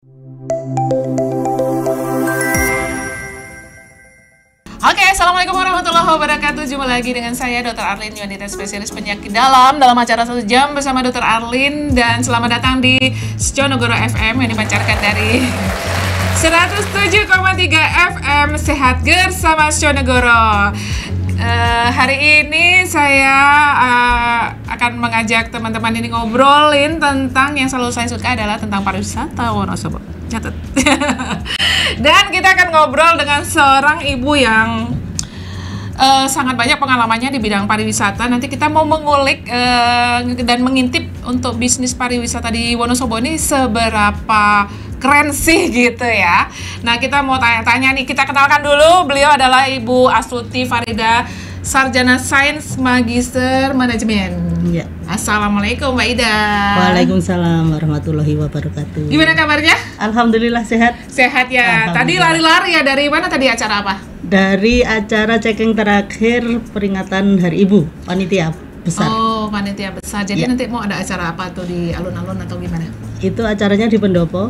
Oke, assalamualaikum warahmatullahi wabarakatuh. Jumpa lagi dengan saya Dr. Arlin, wanita spesialis penyakit dalam acara 1 jam bersama Dr. Arlin. Dan selamat datang di Sjonegoro FM yang dipancarkan dari 107,3 FM Sehat Bersama Sjonegoro. Hari ini saya akan mengajak teman-teman ini ngobrolin tentang yang selalu saya suka adalah tentang pariwisata Wonosobo. Catat. Dan kita akan ngobrol dengan seorang ibu yang sangat banyak pengalamannya di bidang pariwisata. Nanti kita mau mengulik dan mengintip untuk bisnis pariwisata di Wonosobo ini seberapa keren sih gitu ya. Nah, kita mau tanya-tanya nih. Kita kenalkan dulu, beliau adalah Ibu Astuti Farida, Sarjana Sains Magister Manajemen. Ya. Assalamualaikum Mbak Ida. Waalaikumsalam warahmatullahi wabarakatuh. Gimana kabarnya? Alhamdulillah sehat. Sehat ya. Tadi lari-lari ya, dari mana tadi, acara apa? Dari acara checking terakhir peringatan Hari Ibu, panitia besar. Oh, panitia besar. Jadi nanti mau ada acara apa tuh di alun-alun atau gimana? Itu acaranya di Pendopo.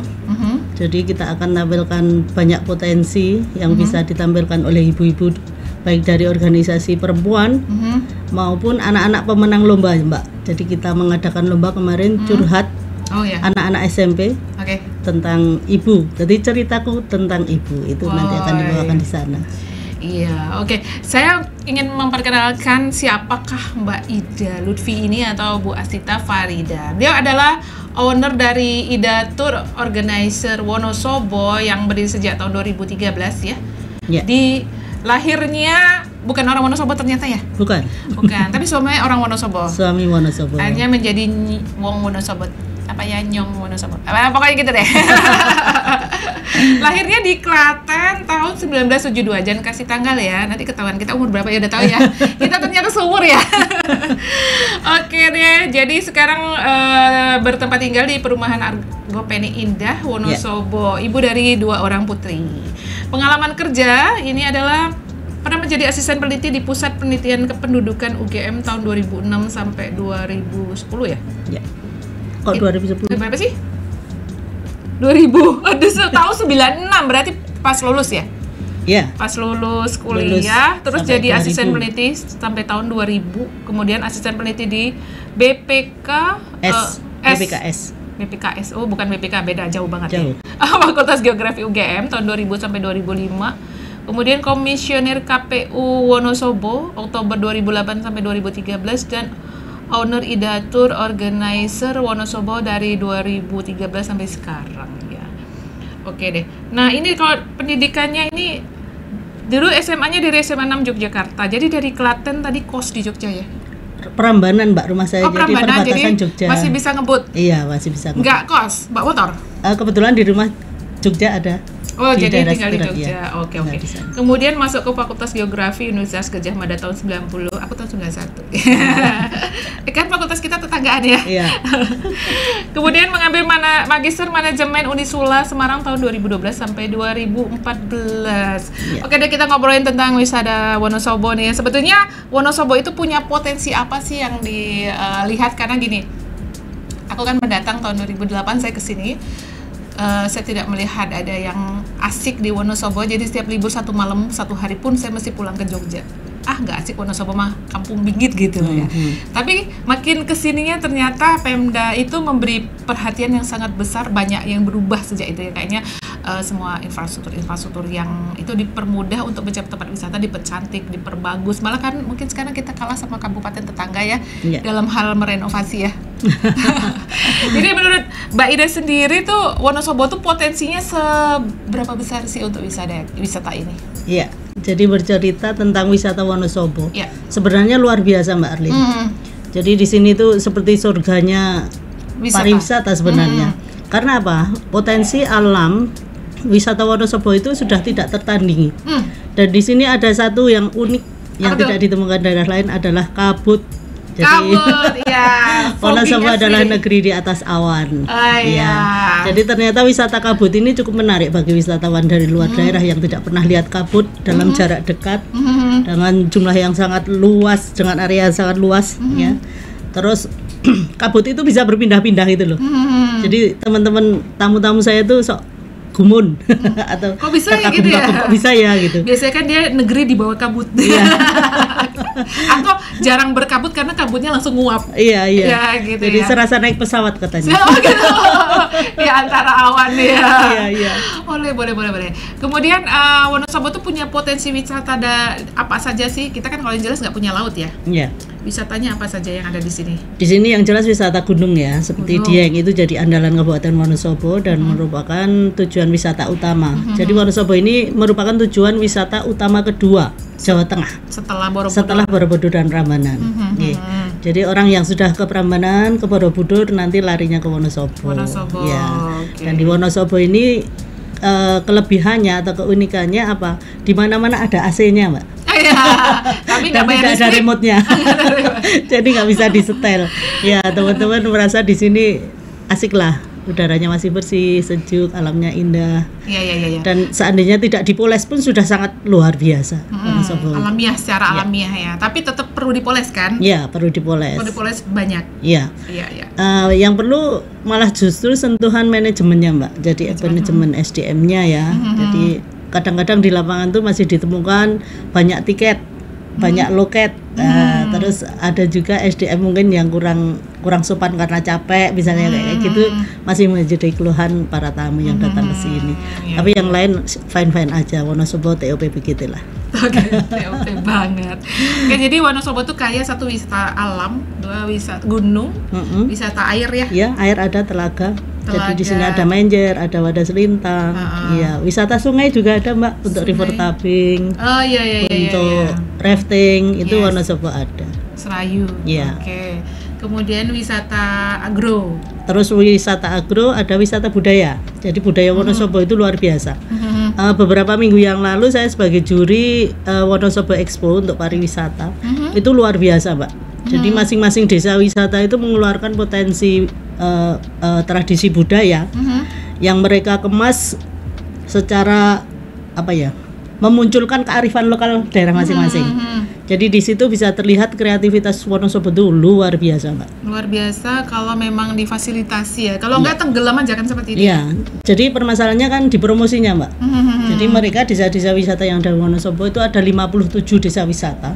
Jadi kita akan tampilkan banyak potensi yang bisa ditampilkan oleh ibu-ibu, baik dari organisasi perempuan maupun anak-anak pemenang lomba, Mbak. Jadi kita mengadakan lomba kemarin curhat anak-anak SMP tentang ibu. Jadi ceritaku tentang ibu itu nanti akan dibawakan di sana. Iya, oke. Saya ingin memperkenalkan siapakah Mbak Ida Lutfi ini atau Bu Astita Farida. Dia adalah owner dari Ida Tour Organizer Wonosobo yang berdiri sejak tahun 2013 ya. Di lahirnya bukan orang Wonosobo ternyata ya? Bukan, tapi suaminya orang Wonosobo. Suami Wonosobo. Akhirnya menjadi wong Wonosobo. Apa ya, nyong Wonosobo. Pokoknya gitu deh. Lahirnya di Klaten tahun 1972. Jangan kasih tanggal ya, nanti ketahuan kita umur berapa ya, udah tahu ya. Kita ternyata seumur ya. Oke deh, jadi sekarang bertempat tinggal di perumahan Argopeni Indah, Wonosobo. Ibu dari 2 orang putri. Pengalaman kerja ini adalah pernah menjadi asisten peneliti di Pusat Penelitian Kependudukan UGM tahun 2006 sampai 2010 ya? Iya. Kok 2010? Berapa sih? 2000. Tahun 96 berarti pas lulus ya? Iya. Pas lulus kuliah, terus jadi 2000. Asisten peneliti sampai tahun 2000. Kemudian asisten peneliti di BPKS. Oh, bukan BPK, beda, jauh banget. Jauh. Ya. Fakultas Geografi UGM tahun 2000 sampai 2005. Kemudian komisioner KPU Wonosobo Oktober 2008 sampai 2013 dan owner Ida Tour Organizer Wonosobo dari 2013 sampai sekarang ya. Oke deh. Nah, ini kalau pendidikannya ini dulu SMA-nya dari SMA 6 Yogyakarta. Jadi dari Klaten tadi kos di Jogja ya. Prambanan, Mbak, rumah saya. Jadi perbatasan Jogja. Masih bisa ngebut? Iya, masih bisa ngebut. Enggak kos, Mbak motor? Kebetulan di rumah Jogja ada. Oh, jadi tinggal di Jogja. Oke. Kemudian masuk ke Fakultas Geografi Universitas Gadjah Mada tahun 90. Aku tahun 91. Kan fakultas kita tetanggaan ya. Iya. Kemudian mengambil Magister Manajemen Unisula Semarang tahun 2012 sampai 2014. Iya. Oke deh, kita ngobrolin tentang wisata Wonosobo nih. Sebetulnya Wonosobo itu punya potensi apa sih yang dilihat? Karena gini, aku kan mendatang tahun 2008 saya kesini. Saya tidak melihat ada yang asik di Wonosobo, jadi setiap libur 1 malam 1 hari pun saya mesti pulang ke Jogja. Nggak asik Wonosobo mah, kampung bingit gitu ya. Tapi makin kesininya ternyata Pemda itu memberi perhatian yang sangat besar, banyak yang berubah sejak itu ya. Kayaknya semua infrastruktur yang itu dipermudah untuk mencari tempat wisata, dipercantik, diperbagus. Malah kan mungkin sekarang kita kalah sama kabupaten tetangga ya dalam hal merenovasi ya. Jadi menurut Mbak Ida sendiri tuh Wonosobo tuh potensinya seberapa besar sih untuk wisata ini? Iya. Jadi bercerita tentang wisata Wonosobo. Sebenarnya luar biasa, Mbak Arlin. Jadi di sini tuh seperti surganya pariwisata sebenarnya. Karena apa? Potensi alam wisata Wonosobo itu sudah tidak tertandingi. Dan di sini ada satu yang unik yang tidak ditemukan daerah lain adalah kabut. Jadi Wonosobo adalah negeri di atas awan. Jadi ternyata wisata kabut ini cukup menarik bagi wisatawan dari luar daerah yang tidak pernah lihat kabut dalam jarak dekat dengan jumlah yang sangat luas, dengan area yang sangat luas ya. Terus kabut itu bisa berpindah-pindah gitu loh. Jadi teman-teman tamu-tamu saya tuh sok gumun atau kok bisa ya gitu ya? Kok bisa ya gitu. Biasanya kan dia negeri di bawah kabut. Iya. Atau jarang berkabut karena kabutnya langsung nguap. Iya. Ya, gitu. Jadi ya. serasa naik pesawat katanya. Oh gitu. Di antara awan ya. Iya. Boleh. Kemudian Wonosobo tuh punya potensi wisata apa saja sih? Kita kan kalau yang jelas nggak punya laut ya. Iya. Wisatanya apa saja yang ada di sini? Di sini yang jelas wisata gunung ya, seperti Dieng itu jadi andalan Kabupaten Wonosobo dan merupakan tujuan wisata utama. Jadi Wonosobo ini merupakan tujuan wisata utama kedua Jawa Tengah setelah Borobudur dan Prambanan. Jadi orang yang sudah ke Prambanan, ke Borobudur nanti larinya ke Wonosobo. Ya. Okay. Dan di Wonosobo ini kelebihannya atau keunikannya apa? Di mana-mana ada AC-nya, Mbak. Ya, tapi dan tidak ada remote-nya. Jadi nggak bisa disetel. Ya, teman-teman merasa di sini asik lah. Udaranya masih bersih, sejuk, alamnya indah. Iya. Dan seandainya tidak dipoles pun sudah sangat luar biasa. Alamiah, secara alamiah ya. Tapi tetap perlu dipoles kan? Iya, perlu dipoles. Perlu dipoles banyak. Iya. Yang perlu malah justru sentuhan manajemennya, Mbak. Jadi manajemen SDM-nya ya. Jadi kadang-kadang di lapangan tuh masih ditemukan banyak tiket, banyak loket. Terus ada juga SDM mungkin yang kurang sopan karena capek, misalnya kayak gitu, masih menjadi keluhan para tamu yang datang ke sini. Tapi yang lain fine-fine aja. Wonosobo TOP begitu lah. Oke, TOP banget. Oke, jadi Wonosobo tuh kaya satu wisata alam, dua wisata gunung, wisata air ya. Iya, air ada telaga. Jadi di sini ada Menjer, ada Wadah Selintang. Iya, wisata sungai juga ada, Mbak, untuk river tubing. Oh iya. Untuk rafting itu Wonosobo ada. Serayu. Iya. Oke. Kemudian wisata agro. Terus wisata agro, ada wisata budaya. Jadi budaya Wonosobo itu luar biasa. Beberapa minggu yang lalu saya sebagai juri Wonosobo Expo untuk pariwisata. Itu luar biasa, Mbak. Jadi masing-masing desa wisata itu mengeluarkan potensi tradisi budaya yang mereka kemas secara memunculkan kearifan lokal daerah masing-masing. Jadi di situ bisa terlihat kreativitas Wonosobo itu luar biasa, Mbak. Luar biasa kalau memang difasilitasi ya. Kalau enggak tenggelam aja kan seperti ini. Iya. Jadi permasalahannya kan di promosinya, Mbak. Jadi mereka desa-desa wisata yang ada di Wonosobo itu ada 57 desa wisata.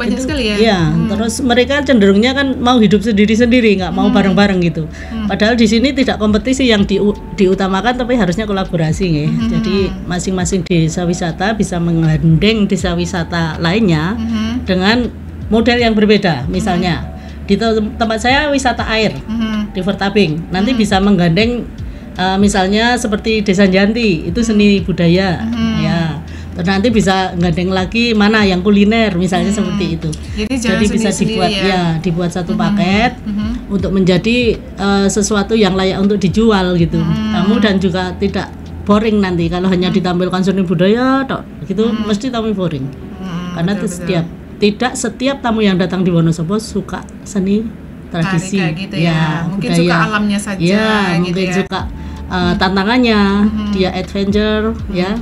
Banyak itu, sekali ya. Iya, terus mereka cenderungnya kan mau hidup sendiri-sendiri, nggak mau bareng-bareng gitu. Padahal di sini tidak kompetisi yang diutamakan, tapi harusnya kolaborasi ya. Jadi masing-masing desa wisata bisa menggandeng desa wisata lainnya dengan model yang berbeda. Misalnya di tempat saya wisata air, river tubing, nanti bisa menggandeng misalnya seperti Desa Janti, itu seni budaya, ya. Terus nanti bisa gandeng lagi mana yang kuliner misalnya seperti itu. Jadi bisa dibuat satu paket untuk menjadi sesuatu yang layak untuk dijual gitu. Tamu dan juga tidak boring nanti kalau hanya ditampilkan seni budaya gitu mesti tamu boring. Karena tidak setiap tamu yang datang di Wonosobo suka seni tradisi gitu ya. Mungkin budaya. Suka alamnya saja ya, gitu mungkin ya. Suka tantangannya, dia adventure ya.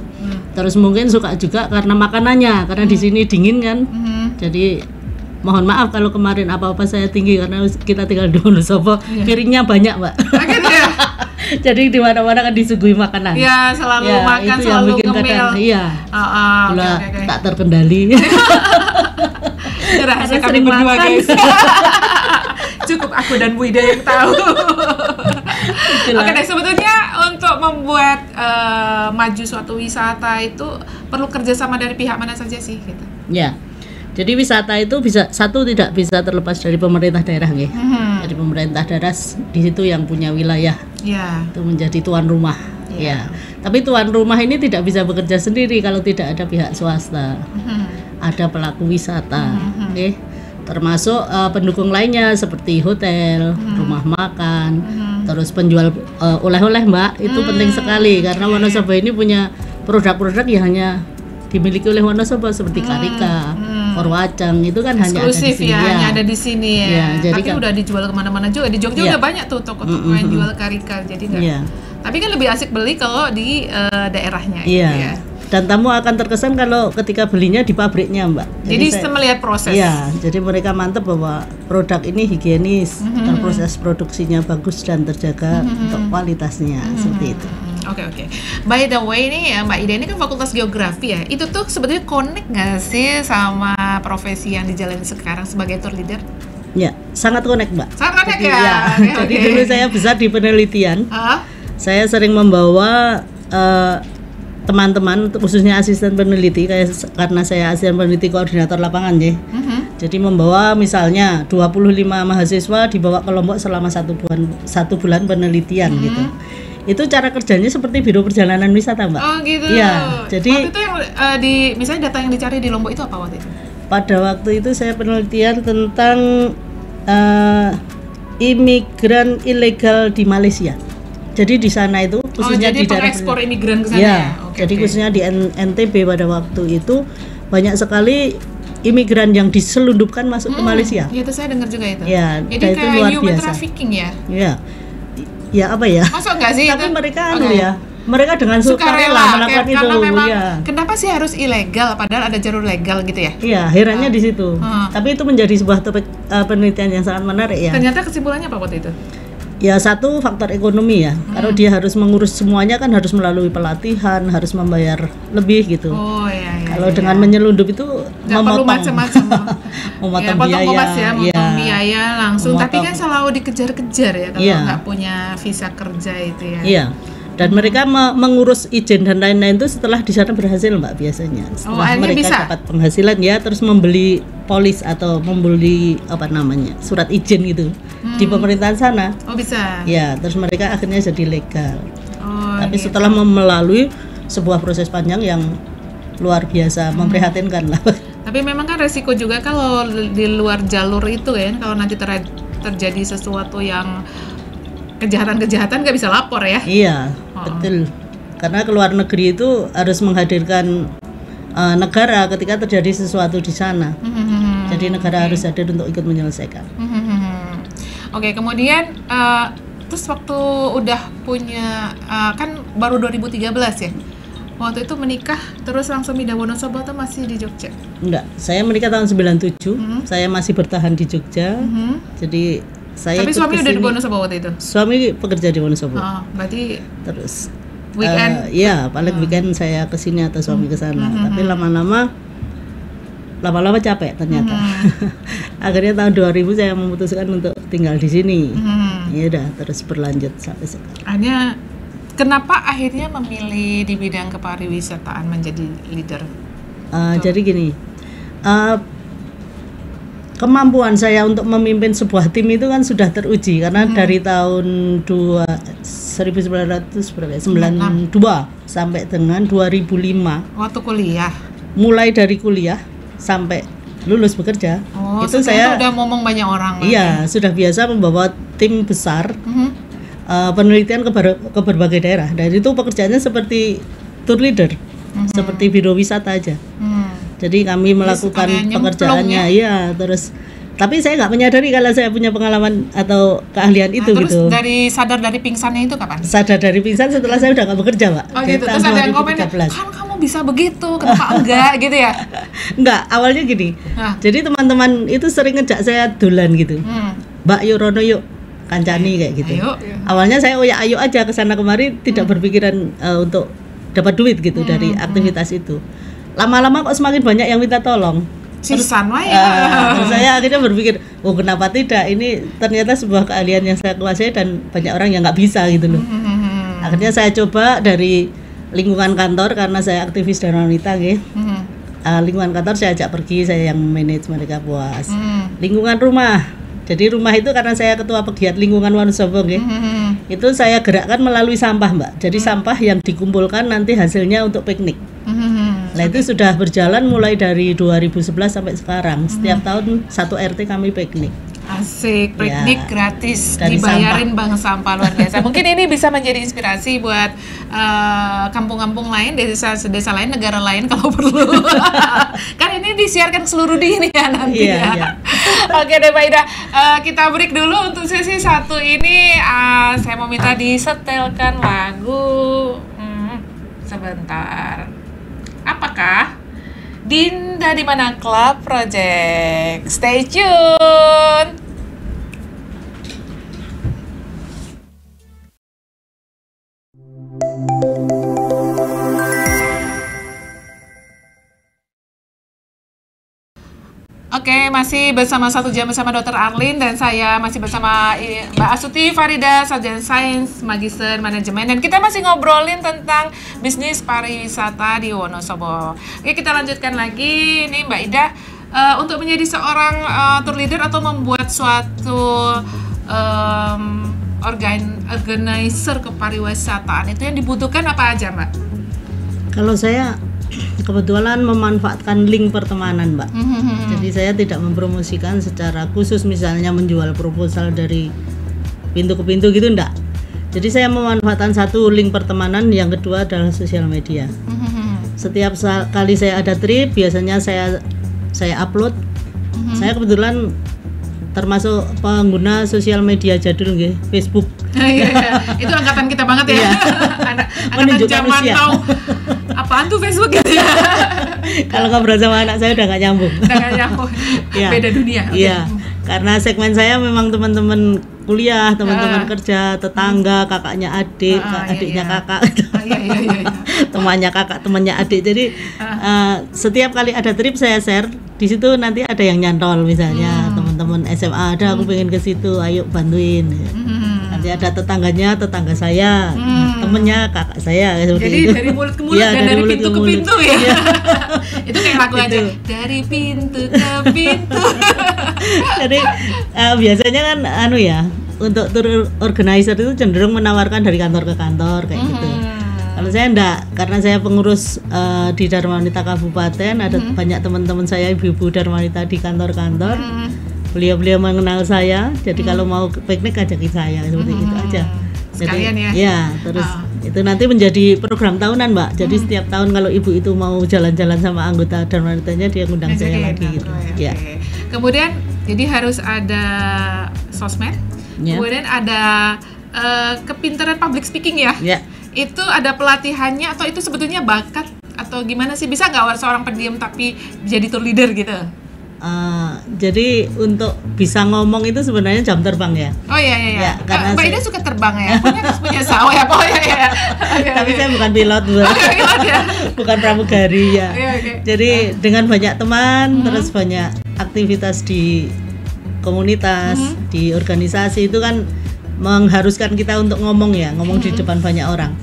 Terus mungkin suka juga karena makanannya, karena di sini dingin kan. Jadi mohon maaf kalau kemarin apa-apa saya tinggi karena kita tinggal di Wonosobo, piringnya banyak, Mbak. Jadi di mana-mana kan disuguhi makanan. Ya, selalu makan, itu selalu yang ngemil. Iya. Tak terkendali. Rahasia kami berdua, guys. Cukup aku dan Bu Ida yang tahu. Oke deh, sebetulnya untuk membuat maju suatu wisata itu perlu kerjasama dari pihak mana saja sih? Gitu. Ya, jadi wisata itu tidak bisa terlepas dari pemerintah daerah, nggih. Jadi pemerintah daerah di situ yang punya wilayah, itu menjadi tuan rumah. Ya, tapi tuan rumah ini tidak bisa bekerja sendiri kalau tidak ada pihak swasta, ada pelaku wisata, termasuk pendukung lainnya seperti hotel, rumah makan, terus penjual oleh-oleh, Mbak, itu penting sekali karena Wonosobo ini punya produk-produk yang hanya dimiliki oleh Wonosobo seperti karika, korwacang, itu kan eksklusif hanya ada di sini. Hanya ada di sini ya. Jadi tapi udah dijual kemana-mana juga. Di Jogja udah banyak tuh toko-toko yang jual karika. Jadi enggak. Tapi kan lebih asik beli kalau di daerahnya. Iya. Gitu ya. Dan tamu akan terkesan kalau ketika belinya di pabriknya, Mbak. Jadi saya melihat proses. Iya, jadi mereka mantap bahwa produk ini higienis, proses produksinya bagus dan terjaga untuk kualitasnya, seperti itu. Oke. By the way nih Mbak Ida, ini kan Fakultas Geografi ya. Itu tuh sebetulnya connect nggak sih sama profesi yang dijalani sekarang sebagai tour leader? Ya, sangat connect, Mbak. Sangat connect ya. Jadi dulu saya besar di penelitian. Saya sering membawa teman-teman, khususnya asisten peneliti, karena saya asisten peneliti koordinator lapangan ya. Jadi membawa misalnya 25 mahasiswa dibawa ke Lombok selama satu bulan penelitian gitu. Itu cara kerjanya seperti biro perjalanan wisata, Mbak. Oh gitu. Iya. Jadi waktu itu yang misalnya data yang dicari di Lombok itu apa waktu itu? Pada waktu itu saya penelitian tentang imigran ilegal di Malaysia. Jadi di sana itu khususnya jadi di daerah pengekspor imigran ke sana ya. Jadi khususnya di NTB pada waktu itu banyak sekali imigran yang diselundupkan masuk ke Malaysia. Ya, itu saya dengar juga itu. Ya, jadi kayak itu luar human biasa. Trafficking ya? Ya apa ya? Masuk nggak sih? Tapi mereka mereka dengan sukarela melakukan itu. Memang, kenapa sih harus ilegal padahal ada jalur legal gitu ya? Iya, herannya di situ. Tapi itu menjadi sebuah topik penelitian yang sangat menarik ya. Ternyata kesimpulannya apa waktu itu? Ya, satu faktor ekonomi ya. Kalau dia harus mengurus semuanya kan harus melalui pelatihan, harus membayar lebih gitu. Kalau dengan menyelundup itu memotong macam-macam. memotong biaya langsung. Tapi kan selalu dikejar-kejar ya kalau nggak punya visa kerja itu ya. Iya. Dan mereka mengurus izin dan lain-lain itu setelah di sana berhasil, Mbak, biasanya. Setelah mereka dapat penghasilan ya, terus membeli polis atau membeli surat izin gitu di pemerintahan sana. Oh, bisa. Ya, terus mereka akhirnya jadi legal. Tapi setelah melalui sebuah proses panjang yang luar biasa, memprihatinkan lah. Tapi memang kan resiko juga kalau di luar jalur itu ya, kalau nanti terjadi sesuatu yang kejahatan nggak bisa lapor ya? Iya, betul. Karena ke luar negeri itu harus menghadirkan negara ketika terjadi sesuatu di sana. Jadi negara harus hadir untuk ikut menyelesaikan. Oke, kemudian terus waktu udah punya kan baru 2013 ya? Waktu itu menikah terus langsung pindah Wonosobo atau masih di Jogja? Enggak, saya menikah tahun 97. Saya masih bertahan di Jogja. Jadi tapi suami udah di Wonosobo waktu itu? Suami pekerja di Wonosobo. Berarti terus weekend? Paling weekend saya kesini atau suami kesana. Tapi lama-lama capek ternyata. Akhirnya tahun 2000 saya memutuskan untuk tinggal di sini. Ya udah, terus berlanjut sampai sekarang. Kenapa akhirnya memilih di bidang kepariwisataan menjadi leader? Jadi gini. Kemampuan saya untuk memimpin sebuah tim itu kan sudah teruji karena dari tahun 1992 sampai dengan 2005 waktu kuliah. Mulai dari kuliah sampai lulus bekerja. Itu saya udah ngomong banyak orang. Iya, sudah biasa membawa tim besar penelitian ke berbagai daerah. Dan itu pekerjaannya seperti tour leader, seperti biro wisata aja. Jadi kami melakukan pekerjaannya, terus. Tapi saya nggak menyadari kalau saya punya pengalaman atau keahlian itu terus gitu. Dari sadar dari pingsannya itu kapan? Sadar dari pingsan setelah saya udah nggak bekerja, Mbak. Gitu. Terus ada yang komen, kan kamu bisa begitu, kenapa enggak gitu ya? Enggak, awalnya gini. Jadi teman-teman itu sering ngejak saya dolan gitu. Mbak, yuk Rono yuk, kancani kayak gitu. Ayo. Awalnya saya ayo aja ke sana kemari, tidak berpikiran untuk dapat duit gitu dari aktivitas itu. Lama-lama kok semakin banyak yang minta tolong. Terus saya akhirnya berpikir, kenapa tidak? Ini ternyata sebuah keahlian yang saya kuasai dan banyak orang yang nggak bisa gitu loh. Akhirnya saya coba dari lingkungan kantor karena saya aktivis dan wanita, lingkungan kantor saya ajak pergi, saya yang manage mereka puas. Lingkungan rumah. Jadi rumah itu karena saya ketua pegiat lingkungan Wonosobo, itu saya gerakkan melalui sampah, Mbak. Jadi sampah yang dikumpulkan nanti hasilnya untuk piknik. Nah itu sudah berjalan mulai dari 2011 sampai sekarang. Setiap tahun satu RT kami piknik. Asik, piknik gratis, dibayarin bank sampah luar biasa. Mungkin ini bisa menjadi inspirasi buat kampung-kampung lain, desa-desa lain, negara lain kalau perlu. Kan ini disiarkan ke seluruh dunia nanti ya. Oke deh Mbak Ida, kita break dulu untuk sesi satu ini. Saya mau minta disetelkan lagu sebentar. apakah Dinda di Mana Club Project? Stay tune. Oke, masih bersama 1 jam bersama Dr. Arlin dan saya masih bersama Mbak Astuti Farida, Sarjana Sains, Magister Manajemen, dan kita masih ngobrolin tentang bisnis pariwisata di Wonosobo. Oke, kita lanjutkan lagi. Ini Mbak Ida, untuk menjadi seorang tour leader atau membuat suatu organizer kepariwisataan itu yang dibutuhkan apa aja, Mbak? Kalau saya kebetulan memanfaatkan link pertemanan, Mbak. Jadi saya tidak mempromosikan secara khusus, misalnya menjual proposal dari pintu ke pintu gitu, enggak. Jadi saya memanfaatkan satu link pertemanan, yang kedua adalah sosial media. Setiap kali saya ada trip, biasanya saya upload. Saya kebetulan termasuk pengguna sosial media jadul, Facebook. Iya. Itu angkatan kita banget ya. Angkatan zaman now. Apaan tuh Facebook gitu ya? Kalau ngobrol sama anak saya udah nggak nyambung. Ya. Beda dunia. Iya. Karena segmen saya memang teman-teman kuliah, teman-teman kerja, tetangga, kakaknya adik, adiknya kakak, temannya kakak, temannya adik. Jadi setiap kali ada trip saya share. Di situ nanti ada yang nyantol, misalnya teman-teman SMA ada, aku pengen ke situ, ayo bantuin. Nanti ada tetangganya, tetangga saya, temennya kakak saya. Jadi itu. Dari mulut ke mulut, dan dari pintu ke pintu ya. Itu kayak lagu aja. Dari pintu ke pintu. Jadi biasanya kan untuk tour organizer itu cenderung menawarkan dari kantor ke kantor kayak gitu. Kalau saya enggak, karena saya pengurus di Dharma Wanita Kabupaten, ada banyak teman-teman saya, ibu-ibu Dharma Wanita di kantor-kantor. Beliau-beliau mengenal saya, jadi kalau mau piknik ajakin saya, seperti itu aja. Sekalian jadi, ya. Terus itu nanti menjadi program tahunan, Mbak. Jadi setiap tahun kalau ibu itu mau jalan-jalan sama anggota Dharma Wanitanya, dia ngundang saya lagi gitu. Ya. Kemudian jadi harus ada sosmed, kemudian ada kepintaran public speaking ya. Itu ada pelatihannya atau itu sebetulnya bakat atau gimana sih? Bisa nggak seorang pendiam tapi jadi tour leader gitu? Jadi untuk bisa ngomong itu sebenarnya jam terbang ya. Oh iya. Karena Mbak Ida suka terbang ya. punya sawo ya. Tapi saya bukan pilot, bukan pramugari ya. Jadi dengan banyak teman, terus banyak aktivitas di komunitas, di organisasi itu kan mengharuskan kita untuk ngomong di depan banyak orang.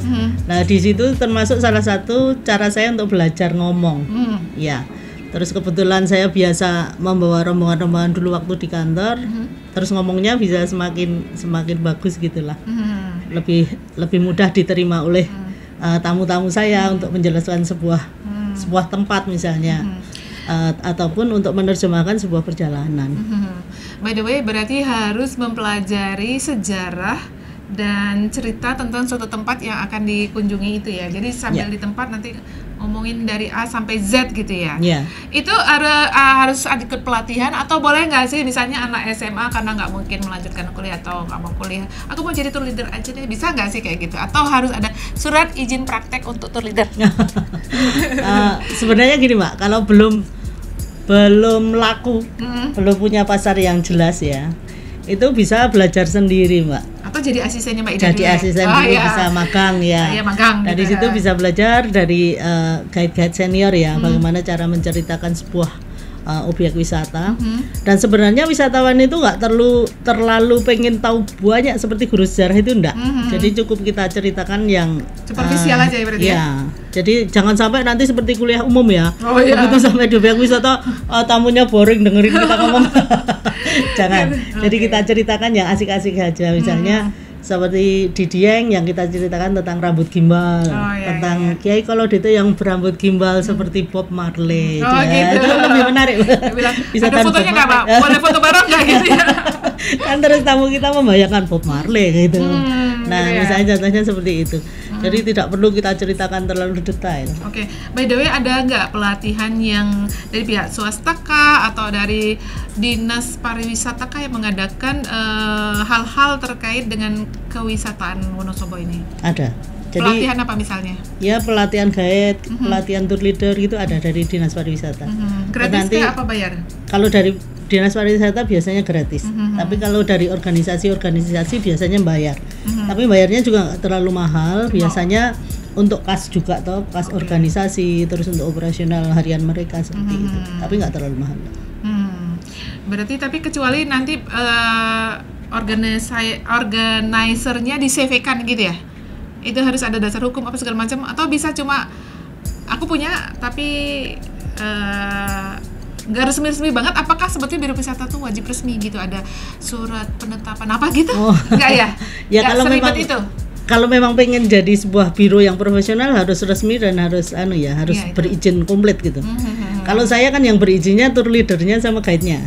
Nah di situ termasuk salah satu cara saya untuk belajar ngomong. Ya. Terus kebetulan saya biasa membawa rombongan-rombongan dulu waktu di kantor, terus ngomongnya bisa semakin bagus gitulah, lebih mudah diterima oleh tamu-tamu saya untuk menjelaskan sebuah tempat misalnya, ataupun untuk menerjemahkan sebuah perjalanan. By the way, berarti harus mempelajari sejarah dan cerita tentang suatu tempat yang akan dikunjungi itu ya. Jadi sambil di tempat nanti ngomongin dari A sampai Z gitu ya. Itu harus ada pelatihan atau boleh nggak sih misalnya anak SMA karena nggak mungkin melanjutkan kuliah atau nggak mau kuliah, aku mau jadi tour leader aja deh, bisa nggak sih kayak gitu? Atau harus ada surat izin praktek untuk tour leader? Sebenarnya gini, Mbak, kalau belum laku, belum punya pasar yang jelas ya, itu bisa belajar sendiri, Mbak. Atau jadi asistennya Mbak Ida? Jadi asisten dulu, bisa magang ya. Magang. Dari situ bisa belajar dari guide-guide senior ya, bagaimana cara menceritakan sebuah objek wisata. Dan sebenarnya wisatawan itu nggak terlalu pengen tahu banyak seperti guru sejarah itu enggak. Jadi cukup kita ceritakan yang superficial aja ya berarti ya. Jadi jangan sampai nanti seperti kuliah umum ya. Begitu sampai di objek wisata tamunya boring dengerin kita ngomong. Jangan. Jadi kita ceritakan yang asik-asik aja, misalnya seperti di Dieng yang kita ceritakan tentang rambut gimbal, tentang Kiai Kolod itu yang berambut gimbal seperti Bob Marley. Gitu. Itu lebih menarik. Bisa ada fotonya nggak, Pak? Boleh foto bareng nggak gitu ya? Kan terus tamu kita membayangkan Bob Marley gitu. Misalnya contohnya seperti itu. Jadi tidak perlu kita ceritakan terlalu detail. Oke. By the way, ada nggak pelatihan yang dari pihak swasta kah atau dari dinas pariwisata kah yang mengadakan hal-hal terkait dengan kewisataan Wonosobo ini? Ada. Jadi pelatihan apa misalnya? Ya pelatihan guide, pelatihan tour leader gitu ada dari Dinas Pariwisata. Gratis nanti, apa bayar? Kalau dari Dinas Pariwisata biasanya gratis. Tapi kalau dari organisasi biasanya bayar. Tapi bayarnya juga nggak terlalu mahal. Biasanya untuk kas juga atau kas organisasi, terus untuk operasional harian mereka seperti itu. Tapi nggak terlalu mahal. Berarti tapi kecuali nanti organisernya di CV-kan gitu ya? Itu harus ada dasar hukum apa segala macam, atau bisa cuma aku punya tapi nggak resmi banget? Apakah sebetulnya biro wisata tuh wajib resmi gitu, ada surat penetapan apa gitu? Nggak ya? Ya kalau memang itu. Kalau memang pengen jadi sebuah biro yang profesional harus resmi dan harus harus berizin komplit gitu. Kalau saya kan yang berizinnya tour leadernya sama guide-nya.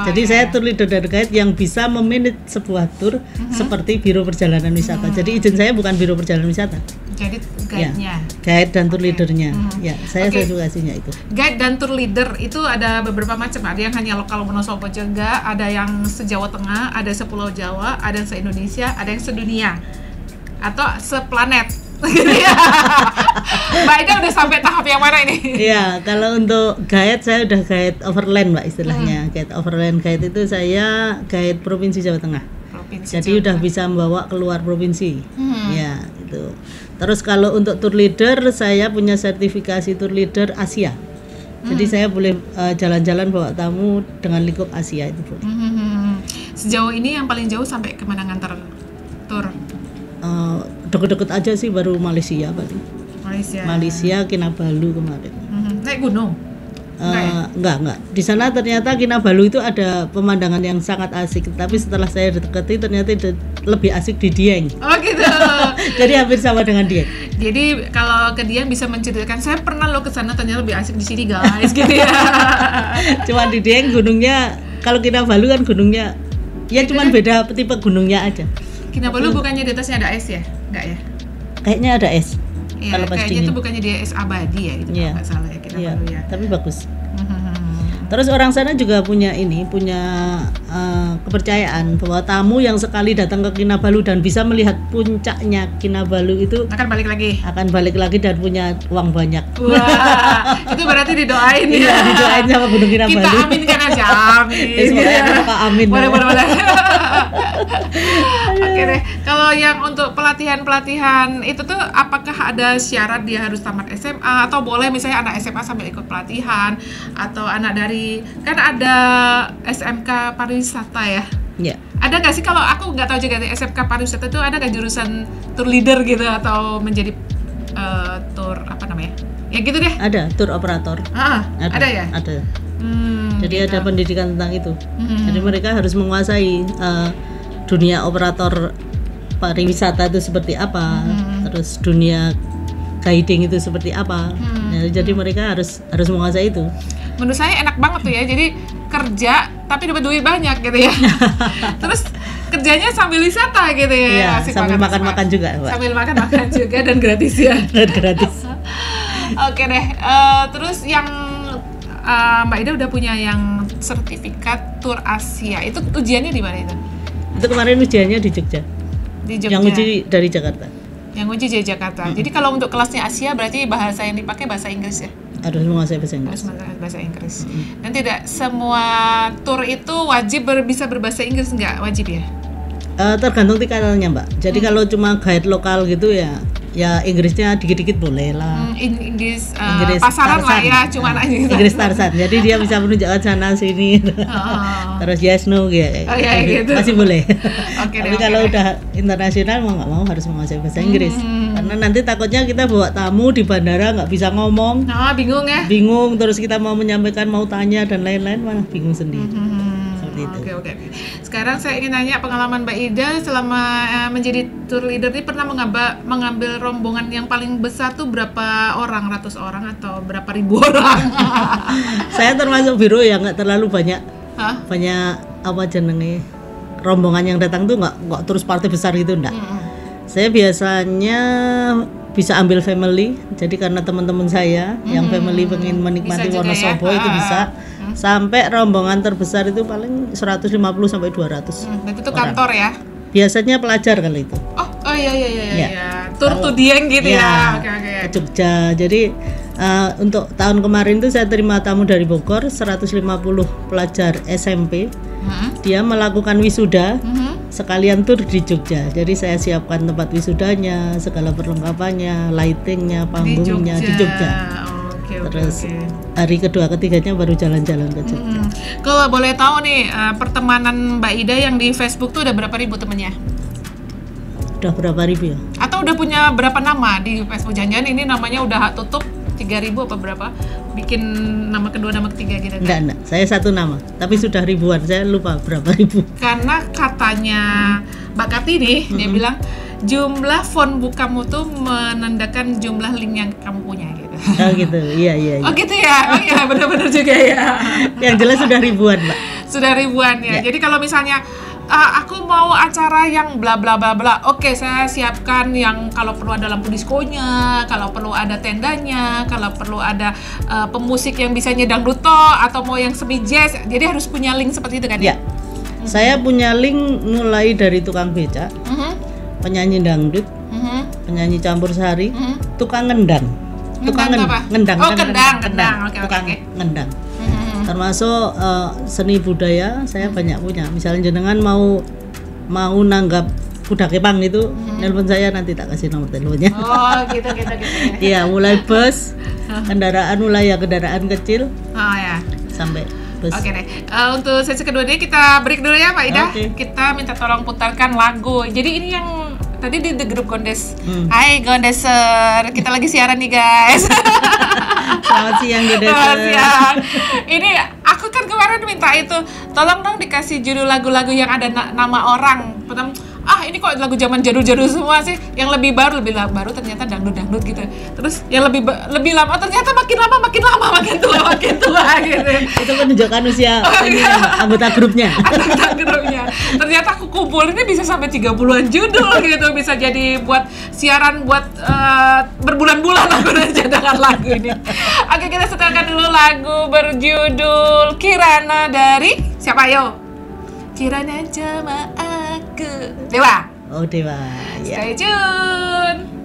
Jadi saya tour leader dan guide yang bisa memanage sebuah tour seperti biro perjalanan wisata. Jadi izin saya bukan biro perjalanan wisata. Jadi guide-nya. Guide dan tour leadernya. Ya, saya edukasinya itu. Guide dan tour leader itu ada beberapa macam. Ada yang hanya lokal Wonosobo juga, ada yang se-Jawa Tengah, ada se-Pulau Jawa, ada yang se-Indonesia, ada yang sedunia. Atau seplanet. Mbak Ida udah sampai tahap yang mana ini? Iya, kalau untuk guide saya udah guide overland Mbak istilahnya. Guide overland, guide itu saya guide Provinsi Jawa Tengah. Jadi udah bisa membawa keluar provinsi. Ya, itu. Terus kalau untuk tour leader saya punya sertifikasi tour leader Asia. Jadi saya boleh jalan-jalan bawa tamu dengan lingkup Asia itu boleh. Sejauh ini yang paling jauh sampai kemana ngantar tour? Deket-deket aja sih, baru Malaysia paling. Malaysia Kinabalu kemarin. Naik gunung? Enggak. Di sana ternyata Kinabalu itu ada pemandangan yang sangat asik. Tapi setelah saya deketi ternyata lebih asik di Dieng. Oh gitu. Jadi hampir sama dengan Dieng. Jadi kalau ke Dieng bisa menceritakan, saya pernah lo ke sana ternyata lebih asik di sini guys, gitu ya. Cuma di Dieng gunungnya, kalau Kinabalu kan gunungnya ya cuman beda tipe gunungnya aja. Kinabalu bukannya di atasnya ada es ya? Enggak ya? Kayaknya ada es. Iya, kayaknya itu bukannya dia es abadi ya, itu kalau nggak salah ya Kinabalu ya. Tapi bagus. Terus orang sana juga punya kepercayaan bahwa tamu yang sekali datang ke Kinabalu dan bisa melihat puncaknya Kinabalu itu akan balik lagi dan punya uang banyak. Wah, itu berarti didoain ya. Iya, didoain sama Gunung Kinabalu. Kita aminkan aja, amin. Amin. Boleh. Oke deh. Kalau yang untuk pelatihan itu tuh apakah ada syarat dia harus tamat SMA, atau boleh misalnya anak SMA sambil ikut pelatihan, atau anak dari kan ada SMK pariwisata ya? Iya. Ada nggak sih, kalau aku nggak tahu juga di SMK pariwisata itu ada nggak jurusan tour leader gitu, atau menjadi tour apa namanya? Ya gitu deh. Ada tour operator. Ada ya? Ada. Jadi ada pendidikan tentang itu. Jadi mereka harus menguasai dunia operator pariwisata itu seperti apa, terus dunia guiding itu seperti apa. Jadi mereka harus menguasai itu. Menurut saya enak banget tuh ya, jadi kerja tapi dapat duit banyak gitu ya. Terus kerjanya sambil wisata gitu ya. Sambil makan-makan juga, Mbak. Sambil makan-makan juga dan gratis ya. Dan gratis. Oke deh. Terus yang Mbak Ida udah punya yang sertifikat Tour Asia. Itu ujiannya di mana itu? Itu kemarin ujiannya di Jogja. Di Jogja. Yang uji dari Jakarta. Yang uji dari Jakarta. Jadi kalau untuk kelasnya Asia berarti bahasa yang dipakai bahasa Inggris ya? Harus menguasai bahasa Inggris. Bahasa Inggris. Dan tidak semua tour itu wajib bisa berbahasa Inggris, nggak wajib ya? Tergantung tingkatannya, Mbak. Jadi kalau cuma guide lokal gitu ya Inggrisnya dikit-dikit boleh lah. Inggris pasaran Tarzan lah ya, cuma aja gitu. Inggris Tarzan. Jadi dia bisa menunjukkan sana sini. Terus yes no gitu. Masih boleh. Tapi kalau udah internasional mau nggak mau harus menguasai bahasa Inggris. Karena nanti takutnya kita bawa tamu di bandara nggak bisa ngomong. Bingung ya? Bingung, terus kita mau menyampaikan, mau tanya dan lain-lain malah bingung sendiri. Oke. Sekarang saya ingin nanya pengalaman Mbak Ida selama menjadi tour leader ini, pernah mengambil rombongan yang paling besar tuh berapa orang? Ratus orang atau berapa ribu orang? Saya termasuk biro yang nggak terlalu banyak. Banyak apa jenenge rombongan yang datang tuh nggak terus partai besar gitu enggak. Saya biasanya bisa ambil family, jadi karena teman-teman saya yang family pengen menikmati Wonosobo ya? Itu bisa. Sampai rombongan terbesar itu paling 150 sampai 200. Berarti itu kantor ya? Biasanya pelajar kali itu. iya. Tur to Dieng gitu ya. Oke. Ke Jogja. Jadi untuk tahun kemarin tuh saya terima tamu dari Bogor 150 pelajar SMP. Dia melakukan wisuda sekalian tur di Jogja. Jadi saya siapkan tempat wisudanya, segala perlengkapannya, lightingnya, panggungnya di Jogja. Terus hari kedua ketiganya baru jalan-jalan ke Jogja. Kalau boleh tahu nih, pertemanan Mbak Ida yang di Facebook tuh udah berapa ribu temennya? Udah berapa ribu ya? Atau udah punya berapa nama di Facebook? Jangan-jangan ini namanya udah tutup 3.000 apa berapa? Bikin nama kedua, nama ketiga gitu kan? Enggak, saya satu nama, tapi sudah ribuan, saya lupa berapa ribu. Karena katanya Mbak Kartini, dia bilang jumlah phone book kamu tuh menandakan jumlah link yang kamu punya gitu. Oh gitu, iya. Oh gitu ya, oh iya benar-benar juga ya. Yang jelas sudah ribuan, Mbak. Sudah ribuan ya. Jadi kalau misalnya aku mau acara yang bla bla bla bla, oke, saya siapkan yang kalau perlu ada lampu diskonya, kalau perlu ada tendanya, kalau perlu ada pemusik yang bisa nyedang duto atau mau yang semi jazz, jadi harus punya link seperti itu kan ya? Saya punya link mulai dari tukang beca, penyanyi dangdut, penyanyi campur sari, tukang ngendang. Ngendang. Oh, kendang. Oke. Ngendang. Termasuk seni budaya saya banyak punya. Misalnya jenengan mau nanggap kuda kepang itu, nelpon saya, nanti tak kasih nomor teleponnya. Oh, gitu. Iya, mulai bus, kendaraan kecil. Oh ya. Sampai bus. Oke deh. Untuk sesi kedua ini kita break dulu ya, Pak Ida. Kita minta tolong putarkan lagu. Jadi ini yang tadi di The Group Gondes. Hai Gondeser, kita lagi siaran nih guys. Selamat siang Gondeser. Selamat siang. Ini aku kan kemarin minta itu, tolong dong dikasih judul lagu-lagu yang ada nama orang. Pertama, ini kok lagu zaman jadul-jadul semua sih. Yang lebih baru ternyata dangdut gitu. Terus yang lebih lama ternyata makin lama makin tua gitu. Itu menunjukkan usia anggota grupnya. Ternyata aku kumpul ini bisa sampai 30-an judul gitu, bisa jadi buat siaran buat berbulan-bulan aku cadangan lagu ini. Oke, kita setelkan dulu lagu berjudul Kirana dari siapa yo? Kirana sama aku. Dewa. Oh, Dewa. Stay tune.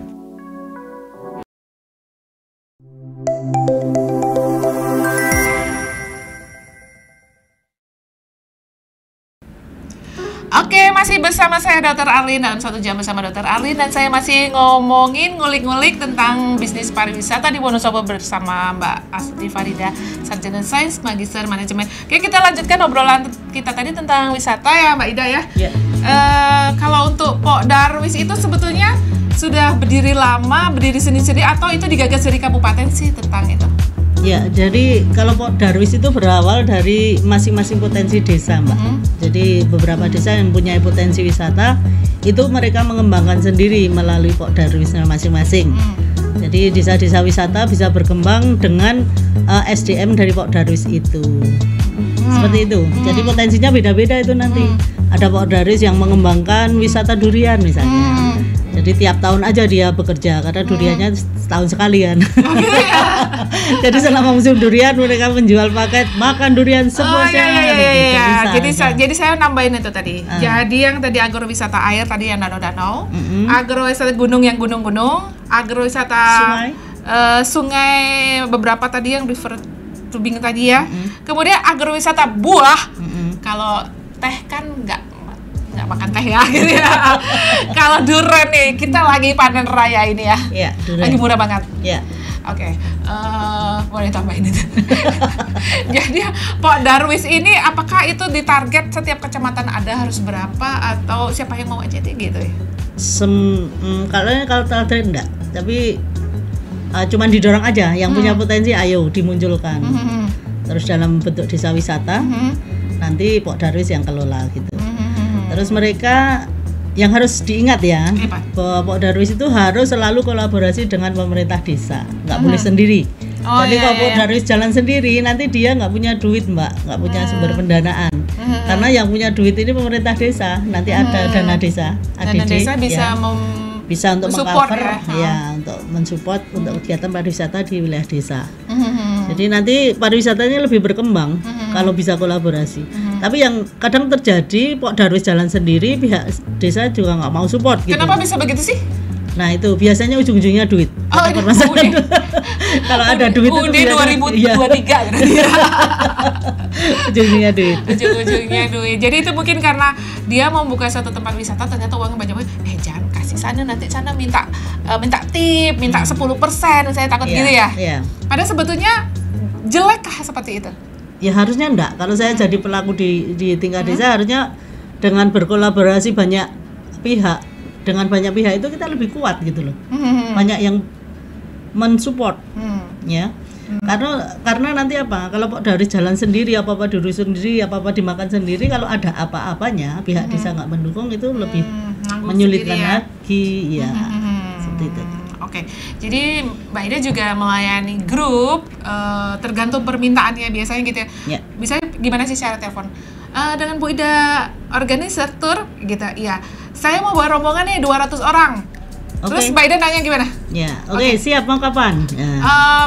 Oke, masih bersama saya Dr. Arlin dalam 1 jam bersama Dr. Arlin, dan saya masih ngomongin ngulik-ngulik tentang bisnis pariwisata di Wonosobo bersama Mbak Astuti Farida, Sarjana Sains, Magister Manajemen. Oke, kita lanjutkan obrolan kita tadi tentang wisata ya, Mbak Ida ya. Kalau untuk Pok Darwis itu sebetulnya sudah berdiri lama, berdiri sendiri atau itu digagas dari kabupaten sih tentang itu? Ya, jadi kalau Pok Darwis itu berawal dari masing-masing potensi desa, Mbak. Jadi beberapa desa yang punya potensi wisata itu mereka mengembangkan sendiri melalui Pok Darwisnya masing-masing. Jadi desa-desa wisata bisa berkembang dengan SDM dari Pok Darwis itu. Seperti itu. Jadi potensinya beda-beda itu nanti. Ada Pok Darwis yang mengembangkan wisata durian misalnya. Jadi tiap tahun aja dia bekerja karena duriannya setahun sekali kan. Jadi selama musim durian mereka menjual paket makan durian sepuasnya. Jadi saya nambahin itu tadi. Jadi yang tadi agrowisata air tadi yang danau-danau, agrowisata gunung yang gunung-gunung, agrowisata sungai beberapa tadi yang river tubing tadi ya. Kemudian agrowisata buah. Kalau teh kan nggak makan teh ya gitu ya. Kalau durian nih, kita lagi panen raya ini ya. Iya, lagi murah banget. Iya. Oke, boleh tambahin itu. Jadi Pok Darwis ini apakah itu ditarget setiap kecamatan ada harus berapa atau siapa yang mau aja gitu ya? Kalau target enggak, tapi cuman didorong aja yang punya potensi ayo dimunculkan. Terus dalam bentuk desa wisata, nanti Pok Darwis yang kelola gitu. Terus mereka yang harus diingat ya, bahwa Pok Darwis itu harus selalu kolaborasi dengan pemerintah desa, nggak boleh sendiri. Jadi kalau Pok Darwis jalan sendiri, nanti dia nggak punya duit, Mbak, nggak punya sumber pendanaan. Karena yang punya duit ini pemerintah desa, nanti ada dana desa, ADD, dana desa bisa ya, bisa untuk meng-cover ya, untuk mensupport untuk kegiatan pariwisata di wilayah desa. Jadi nanti pariwisatanya lebih berkembang kalau bisa kolaborasi. Tapi yang kadang terjadi Pok Darwis jalan sendiri, pihak desa juga nggak mau support gitu. Kenapa bisa begitu sih? Nah itu biasanya ujung-ujungnya duit. Kalau ada duit itu biasanya 2023 gitu. Ujung-ujungnya duit. Ujung-ujungnya duit. Jadi itu mungkin karena dia mau buka satu tempat wisata, ternyata uangnya banyak. Jangan kasih sana, nanti sana minta tip, minta 10%. Saya takut gitu ya. Padahal sebetulnya jelekkah seperti itu? Ya harusnya enggak. Kalau saya jadi pelaku di tingkat desa, harusnya dengan berkolaborasi banyak pihak. Dengan banyak pihak itu kita lebih kuat gitu loh. Banyak yang mensupport, ya. Karena nanti apa? Kalau Pok Darwis jalan sendiri, apa-apa diurus sendiri, apa-apa dimakan sendiri, kalau ada apa-apanya pihak desa nggak mendukung, itu lebih menyulitkan lagi, ya. Seperti itu. Oke, jadi Mbak Ida juga melayani grup, tergantung permintaannya biasanya gitu ya. Bisa gimana sih secara telepon? Dengan Bu Ida organizer tour gitu, iya. Saya mau bawa rombongan nih 200 orang. Terus Mbak Ida nanya gimana? Ya, siap, mau kapan?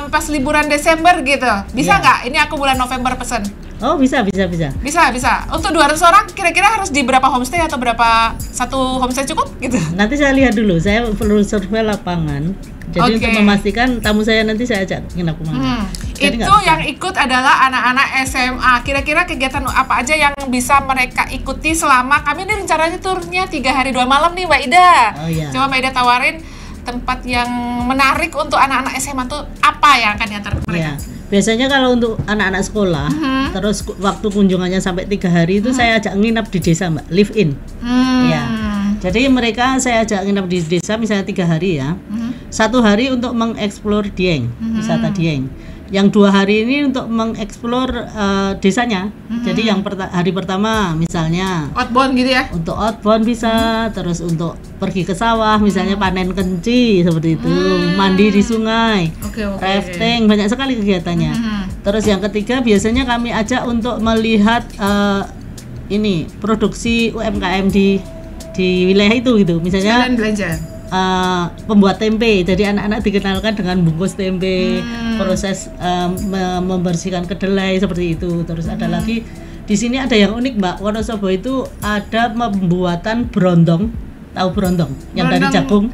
Pas liburan Desember gitu. Bisa nggak? Ini aku bulan November pesen. Oh, bisa. Bisa. Untuk 200 orang kira-kira harus di berapa homestay atau berapa satu homestay cukup gitu? Nanti saya lihat dulu. Saya perlu survei lapangan. Jadi untuk memastikan tamu saya nanti saya ajak nginap kemana. Itu yang ikut adalah anak-anak SMA. Kira-kira kegiatan apa aja yang bisa mereka ikuti selama kami ini rencananya turnya 3 hari 2 malam nih Mbak Ida. Coba Mbak Ida tawarin tempat yang menarik untuk anak-anak SMA tuh apa yang akan diantar ke mereka? Biasanya kalau untuk anak-anak sekolah, terus waktu kunjungannya sampai 3 hari itu saya ajak nginap di desa Mbak, live in. Jadi mereka saya ajak nginap di desa misalnya 3 hari ya. 1 hari untuk mengeksplor Dieng, wisata Dieng. Yang 2 hari ini untuk mengeksplor desanya. Jadi yang hari pertama misalnya outbound gitu ya. Untuk outbound bisa, terus untuk pergi ke sawah misalnya panen kenci seperti itu, mandi di sungai, rafting, banyak sekali kegiatannya. Terus yang ketiga biasanya kami ajak untuk melihat ini produksi UMKM di wilayah itu gitu. Misalnya belajar. Pembuat tempe, jadi anak-anak dikenalkan dengan bungkus tempe, proses membersihkan kedelai seperti itu. Terus ada lagi di sini ada yang unik Mbak, Wonosobo itu ada pembuatan brondong, tahu brondong yang dari jagung,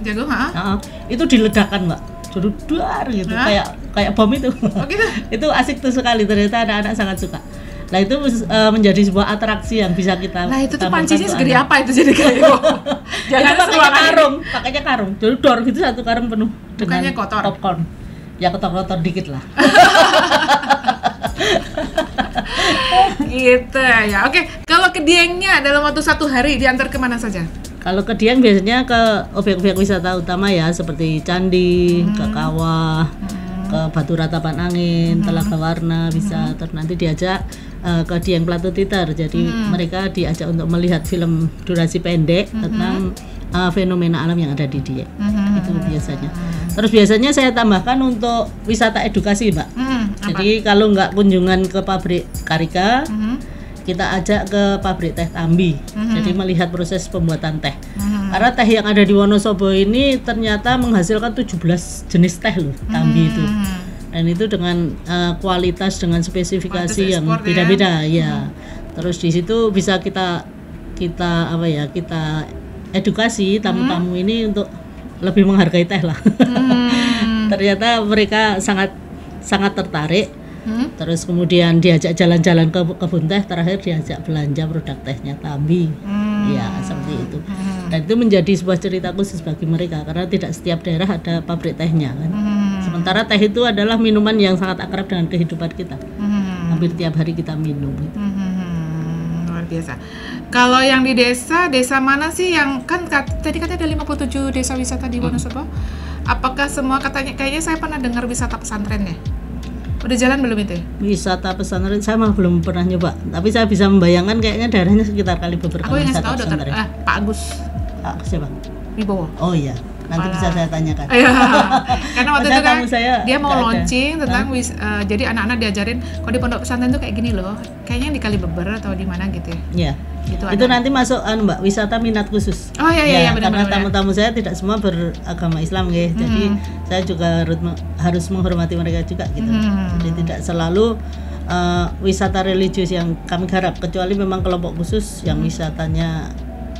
itu diledakkan Mbak, jedudar gitu, kayak bom itu. Gitu? Itu asik tuh sekali, ternyata anak-anak sangat suka. Nah itu menjadi sebuah atraksi yang bisa kita. Nah itu tuh pancinya segede apa itu jadi kayak jangan pakainya karung, jadi dor gitu, 1 karung penuh. Bukannya kotor? Popcorn, ya kotor dikit lah. Gitu ya. Oke, kalau ke Diengnya dalam waktu 1 hari diantar kemana saja? Kalau ke Dieng biasanya ke objek-objek wisata utama ya, seperti candi, ke kawah, ke Batu Ratapan Angin, Telaga Warna bisa. Terus nanti diajak ke Dieng Plato Titer. Jadi mereka diajak untuk melihat film durasi pendek tentang fenomena alam yang ada di Dieng. Itu biasanya. Terus biasanya saya tambahkan untuk wisata edukasi, Mbak. Jadi kalau nggak kunjungan ke pabrik Karika, kita ajak ke pabrik teh Tambi. Jadi melihat proses pembuatan teh. Karena teh yang ada di Wonosobo ini ternyata menghasilkan 17 jenis teh loh, Tambi itu. Dan itu dengan kualitas, dengan spesifikasi yang beda-beda ya. Terus di situ bisa kita edukasi tamu-tamu ini untuk lebih menghargai teh lah. Ternyata mereka sangat tertarik. Terus kemudian diajak jalan-jalan ke kebun teh, terakhir diajak belanja produk tehnya Tambi. Ya, seperti itu. Dan itu menjadi sebuah cerita khusus bagi mereka karena tidak setiap daerah ada pabrik tehnya kan. Sementara teh itu adalah minuman yang sangat akrab dengan kehidupan kita. Hampir tiap hari kita minum gitu. Luar biasa. Kalau yang di desa mana sih yang kan tadi katanya ada 57 desa wisata di Wonosobo? Apakah semua kayaknya saya pernah dengar wisata pesantren ya? Udah jalan belum itu? Wisata pesantren saya mah belum pernah nyoba, tapi saya bisa membayangkan kayaknya daerahnya sekitar Kalibeber. Aku yang tahu dokter Pak Agus. Siapa? Wibowo. Oh iya, nanti bisa saya tanyakan. Karena waktu itu kan dia mau launching tentang jadi anak-anak diajarin kalau di pondok pesantren tuh kayak gini loh. Kayaknya di Kalibeber atau di mana gitu ya. Iya. Gitu itu ada. Nanti masuk Mbak, wisata minat khusus. Oh iya benar-benar. Karena tamu-tamu saya tidak semua beragama Islam ya. Jadi saya juga harus menghormati mereka juga gitu. Jadi tidak selalu wisata religius yang kami garap, kecuali memang kelompok khusus yang wisatanya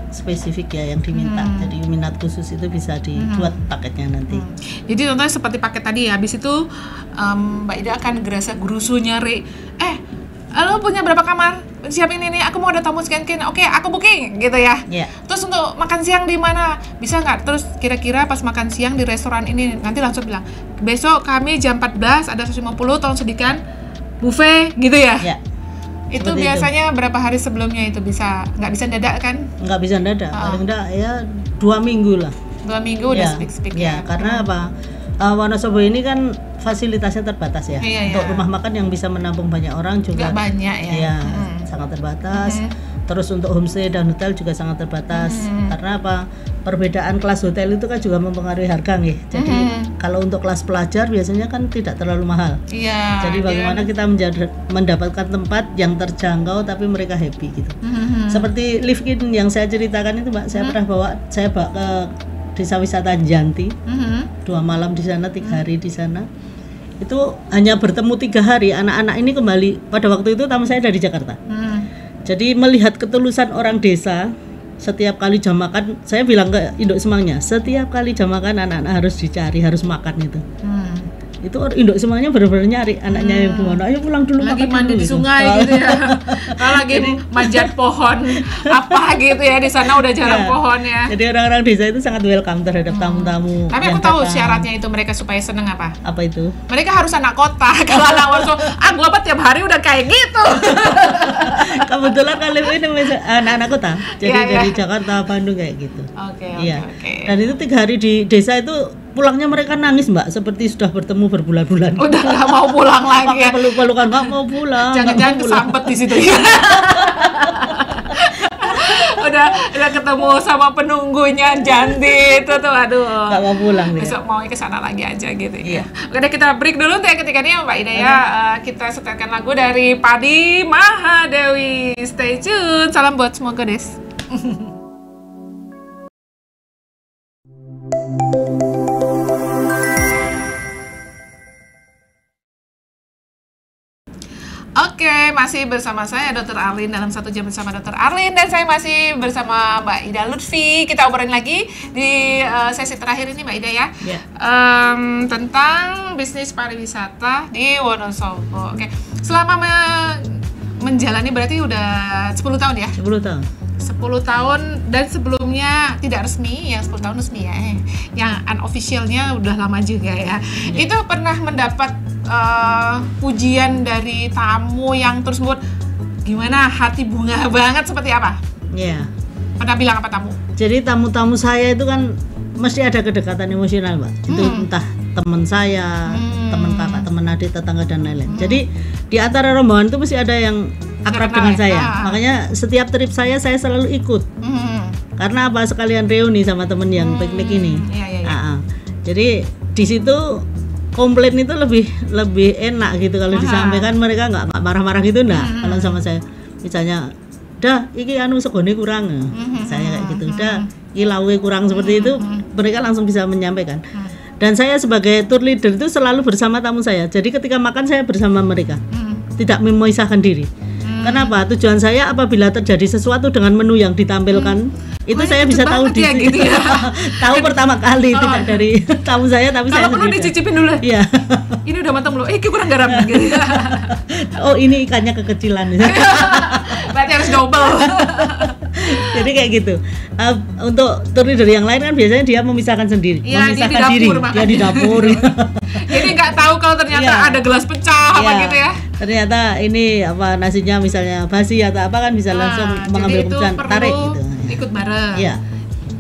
spesifik ya yang diminta. Jadi minat khusus itu bisa dibuat paketnya nanti. Jadi contohnya seperti paket tadi ya, habis itu Mbak Ida akan gerasa gerusu nyari, lo punya berapa kamar? Siapin ini, aku mau ada tamu sekian, oke, aku booking gitu ya. Terus untuk makan siang di mana? Bisa nggak? Terus kira-kira pas makan siang di restoran ini, nanti langsung bilang, besok kami jam 14 ada 150, tolong sediakan buffet gitu ya. Itu biasanya berapa hari sebelumnya itu nggak bisa dadak kan? Nggak bisa dadak, paling enggak ya 2 minggu lah. 2 minggu udah speak ya. Karena apa? Wonosobo ini kan fasilitasnya terbatas ya. Untuk rumah makan yang bisa menampung banyak orang juga banyak ya. Sangat terbatas. Terus untuk homestay dan hotel juga sangat terbatas. Karena apa? Perbedaan kelas hotel itu kan juga mempengaruhi harga nih. Jadi kalau untuk kelas pelajar biasanya kan tidak terlalu mahal. Jadi bagaimana kita mendapatkan tempat yang terjangkau tapi mereka happy gitu. Seperti live in yang saya ceritakan itu Mbak, saya pernah bawa ke desa wisata Janti, 2 malam di sana, 3 hari di sana. Itu hanya bertemu 3 hari. Anak-anak ini kembali, pada waktu itu tamu saya dari Jakarta. Jadi melihat ketulusan orang desa, setiap kali jam makan, saya bilang ke induk semangnya, setiap kali jam makan anak-anak harus dicari, harus makan itu. Itu induk semuanya benar-benar nyari anaknya yang gimana, ayo pulang dulu lagi makan mandi dulu, di sungai gitu ya. Kalau lagi manjat pohon apa gitu ya, di sana udah jarang pohon ya. Jadi orang-orang desa itu sangat welcome terhadap tamu-tamu. Tapi aku tahu syaratnya itu mereka supaya seneng apa? Apa itu? Mereka harus anak kota. Kalau anak Wonosobo, gua apa tiap hari udah kayak gitu. Kebetulan kali ini anak-anak kota. Jadi dari Jakarta, Bandung kayak gitu. Oke. Dan itu 3 hari di desa itu pulangnya mereka nangis Mbak, seperti sudah bertemu berbulan-bulan. Udah nggak mau pulang lagi ya. Peluk-pelukan nggak mau pulang. Jangan-jangan kesambet di situ ya. udah ketemu sama penunggunya Janti itu tuh, aduh. Nggak mau pulang dia. Besok mau ke sana lagi aja gitu ya. Udah kita break dulu untuk yang ketiganya Mbak Ida ya. Kita setelkan lagu dari Padi Mahadewi. Stay tune. Salam buat semua godes. Oke, masih bersama saya Dr. Arlin dalam 1 jam bersama Dr. Arlin, dan saya masih bersama Mbak Ida Lutfi. Kita obrolin lagi di sesi terakhir ini Mbak Ida ya, tentang bisnis pariwisata di Wonosobo. Oke, selama menjalani berarti udah 10 tahun ya? 10 tahun. 10 tahun dan sebelumnya tidak resmi, yang 10 tahun resmi ya. Yang unofficialnya udah lama juga ya. Itu pernah mendapat pujian dari tamu yang terus buat gimana, hati bunga banget seperti apa? Pernah bilang apa tamu? Jadi tamu-tamu saya itu kan mesti ada kedekatan emosional Mbak. Itu entah teman saya, teman kakak, teman adik, tetangga dan lain-lain. Jadi di antara rombongan itu mesti ada yang akrab dengan saya. Makanya setiap trip saya selalu ikut. Karena apa? Sekalian reuni sama temen yang piknik ini. Jadi di situ komplain itu lebih enak gitu kalau disampaikan, mereka nggak marah-marah gitu. Kalau sama saya misalnya, dah iki segone kurang, saya kayak gitu, dah iki lawe kurang, seperti itu mereka langsung bisa menyampaikan. Dan saya sebagai tour leader itu selalu bersama tamu saya, jadi ketika makan saya bersama mereka, tidak memisahkan diri. Kenapa? Tujuan saya apabila terjadi sesuatu dengan menu yang ditampilkan, itu saya bisa tahu di ya, gitu ya. Tahu pertama kali, tidak dari tamu saya, tapi kalau saya perlu dicicipin dulu. Iya. Ini udah matang belum? Kurang garam gitu. Oh, ini ikannya kekecilan. Berarti harus double. Jadi kayak gitu. Untuk tour leader yang lain kan biasanya dia memisahkan sendiri, memisahkan diri. Dia di dapur. Jadi nggak tahu kalau ternyata ada gelas pecah apa gitu ya. Ternyata ini apa, nasinya misalnya basi atau apa, kan bisa langsung mengambil keputusan, tarik gitu. Ikut bareng.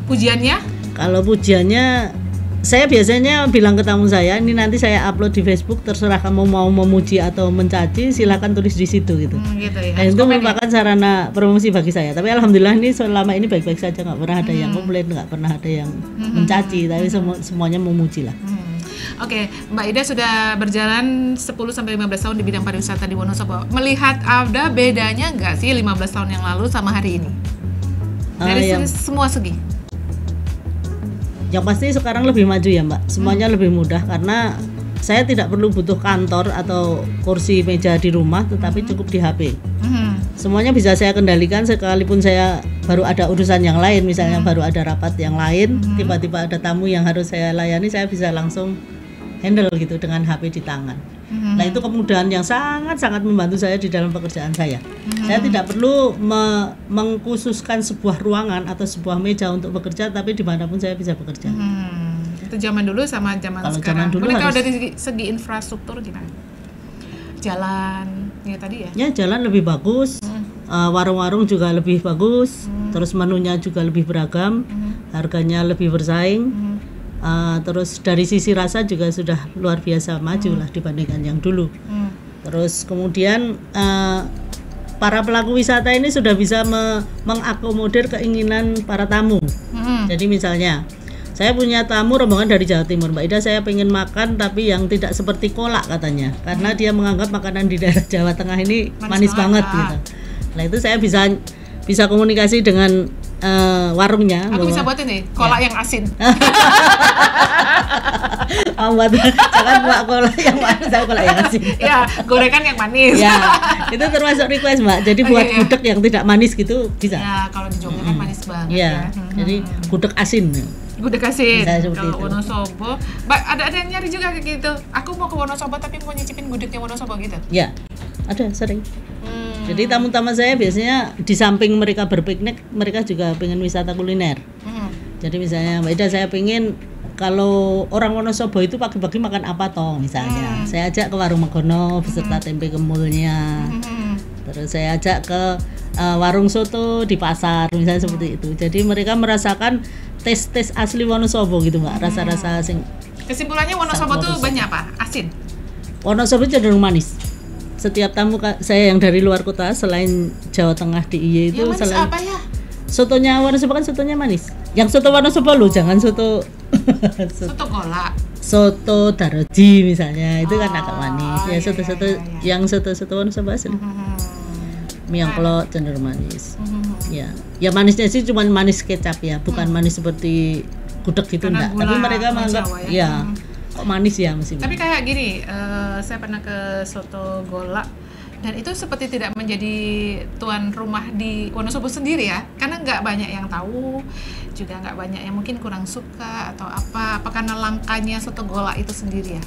Pujiannya? Kalau pujiannya, saya biasanya bilang ke tamu saya, ini nanti saya upload di Facebook, terserah kamu mau memuji atau mencaci, silakan tulis di situ gitu. Gitu ya. Dan itu merupakan sarana promosi bagi saya. Tapi alhamdulillah ini selama ini baik-baik saja, nggak pernah ada yang komplain, nggak pernah ada yang mencaci, tapi semuanya memuji lah. Oke, Mbak Ida sudah berjalan 10-15 tahun di bidang pariwisata di Wonosobo. Melihat ada bedanya nggak sih 15 tahun yang lalu sama hari ini? Dari semua segi? Yang pasti sekarang lebih maju ya Mbak, semuanya lebih mudah karena saya tidak perlu butuh kantor atau kursi meja di rumah, tetapi cukup di HP. Semuanya bisa saya kendalikan, sekalipun saya baru ada urusan yang lain, misalnya baru ada rapat yang lain, tiba-tiba ada tamu yang harus saya layani, saya bisa langsung handle gitu dengan HP di tangan. Nah, itu kemudahan yang sangat-sangat membantu saya di dalam pekerjaan saya. Saya tidak perlu mengkhususkan sebuah ruangan atau sebuah meja untuk bekerja, tapi dimanapun saya bisa bekerja. Itu zaman dulu sama zaman kalau sekarang. Zaman dulu kalau dari segi infrastruktur gimana? Jalan, ya tadi ya? Ya, jalan lebih bagus, warung-warung juga lebih bagus, terus menunya juga lebih beragam, harganya lebih bersaing, terus dari sisi rasa juga sudah luar biasa maju lah dibandingkan yang dulu. Terus kemudian para pelaku wisata ini sudah bisa mengakomodir keinginan para tamu. Jadi misalnya saya punya tamu rombongan dari Jawa Timur, Mbak Ida, saya pengen makan tapi yang tidak seperti kolak katanya, karena dia menganggap makanan di daerah Jawa Tengah ini manis banget gitu. Nah, itu saya bisa komunikasi dengan warungnya. Aku bisa buatin nih kolak yang asin. Jangan buat kolak yang manis, saya kolak yang asin. Ya, gorengan yang manis. Ya, itu termasuk request, Mbak. Jadi buat gudeg yang tidak manis gitu bisa. Ya, kalau di Jogja kan manis banget ya. Jadi gudeg asin. Gudeg asin. Kalau Wonosobo, ada yang nyari juga kayak gitu. Aku mau ke Wonosobo tapi mau nyicipin gudegnya Wonosobo gitu. Ya, ada sering. Jadi tamu-tamu saya biasanya di samping mereka berpiknik, mereka juga pengen wisata kuliner. Jadi misalnya, Mbak Ida, saya pengen kalau orang Wonosobo itu pagi-pagi makan apa toh misalnya. Saya ajak ke warung Megono beserta tempe kemulnya. Terus saya ajak ke warung soto di pasar misalnya seperti itu. Jadi mereka merasakan tes asli Wonosobo gitu, Mbak. Rasa-rasa sing. Kesimpulannya Wonosobo tuh banyak apa? Asin. Wonosobo cenderung manis. Setiap tamu saya yang dari luar kota selain Jawa Tengah di IY itu manis selain apa ya? Sotonya Wonosobo kan sotonya manis. Yang soto Wonosobo loh, jangan soto golak. Soto Daroji misalnya, itu kan agak manis. Ya soto-soto yang soto Wonosobo asli. Miangklok cenderung manis. Ya manisnya sih cuma manis kecap ya, bukan manis seperti gudeg gitu enggak. Tapi mereka menganggap ya kok manis ya mesti. Tapi kayak gini, saya pernah ke soto golak dan itu seperti tidak menjadi tuan rumah di Wonosobo sendiri ya, karena nggak banyak yang tahu, juga nggak banyak yang mungkin kurang suka atau apa karena langkanya soto golak itu sendiri ya.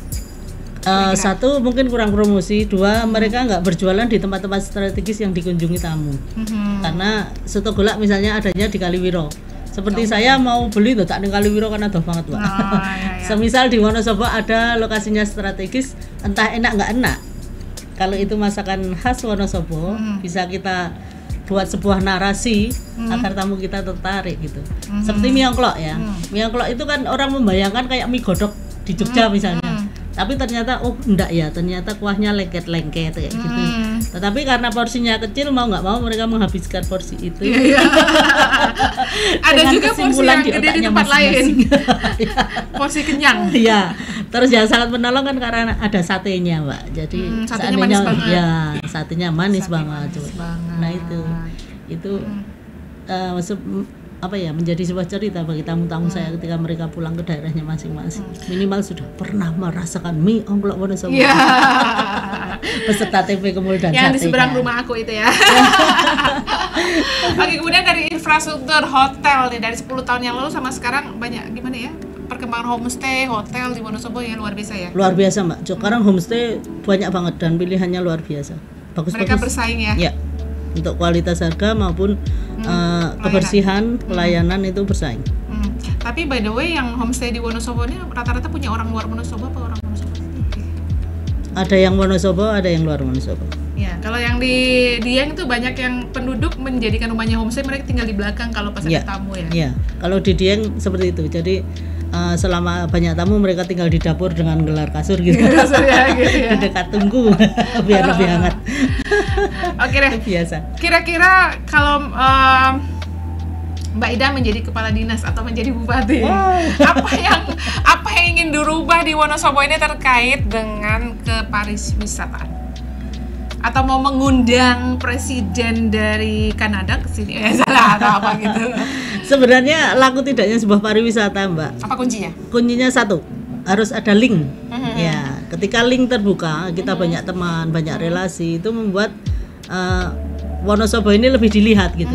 Satu mungkin kurang promosi, dua mereka nggak berjualan di tempat-tempat strategis yang dikunjungi tamu. Karena soto golak misalnya adanya di Kaliwiro. Seperti saya mau beli tuh tak di Kaliwiro kan adoh banget, Pak. Semisal di Wonosobo ada lokasinya strategis, entah enak nggak enak. Kalau itu masakan khas Wonosobo, bisa kita buat sebuah narasi agar tamu kita tertarik gitu. Seperti miangklok ya. Miangklok itu kan orang membayangkan kayak mie godok di Jogja misalnya. Tapi ternyata enggak ya, ternyata kuahnya lengket-lengket kayak gitu. Tetapi karena porsinya kecil, mau nggak mau mereka menghabiskan porsi itu. Ada juga porsi yang gede di tempat lain. Porsi kenyang. Iya. Terus yang sangat menolong kan karena ada satenya, Mbak. Jadi satenya manis banget. Ya, satenya manis banget. Nah itu menjadi sebuah cerita bagi tamu-tamu saya ketika mereka pulang ke daerahnya masing-masing. Minimal sudah pernah merasakan mie ongklok Wonosobo. Beserta tempe kemul dan satenya. Yang di seberang rumah aku itu ya. Oke, kemudian dari infrastruktur hotel nih, dari 10 tahun yang lalu sama sekarang banyak gimana ya? Perkembangan homestay, hotel di Wonosobo yang luar biasa ya? Luar biasa, Mbak. Sekarang homestay banyak banget dan pilihannya luar biasa. Bagus-bagus. Mereka bersaing ya? Ya. Untuk kualitas harga maupun kebersihan, pelayanan itu bersaing. Tapi by the way, yang homestay di Wonosobo ini rata-rata punya orang luar Wonosobo apa orang Wonosobo? Ada yang Wonosobo, ada yang luar Wonosobo. Ya, kalau yang di Dieng itu banyak yang penduduk menjadikan rumahnya homestay, mereka tinggal di belakang kalau pas ada tamu ya. Iya, kalau di Dieng seperti itu. Jadi selama banyak tamu mereka tinggal di dapur dengan gelar kasur gitu. Di dekat tunggu biar lebih hangat. Oke deh. Biasa. Kira-kira kalau Mbak Ida menjadi kepala dinas atau menjadi bupati, apa yang ingin dirubah di Wonosobo ini terkait dengan kepariwisataan? Atau mau mengundang presiden dari Kanada ke sini? Salah atau apa gitu? Sebenarnya laku tidaknya sebuah pariwisata, Mbak. Apa kuncinya? Kuncinya satu, harus ada link. Ya, ketika link terbuka, kita banyak teman, banyak relasi, itu membuat Wonosobo ini lebih dilihat gitu.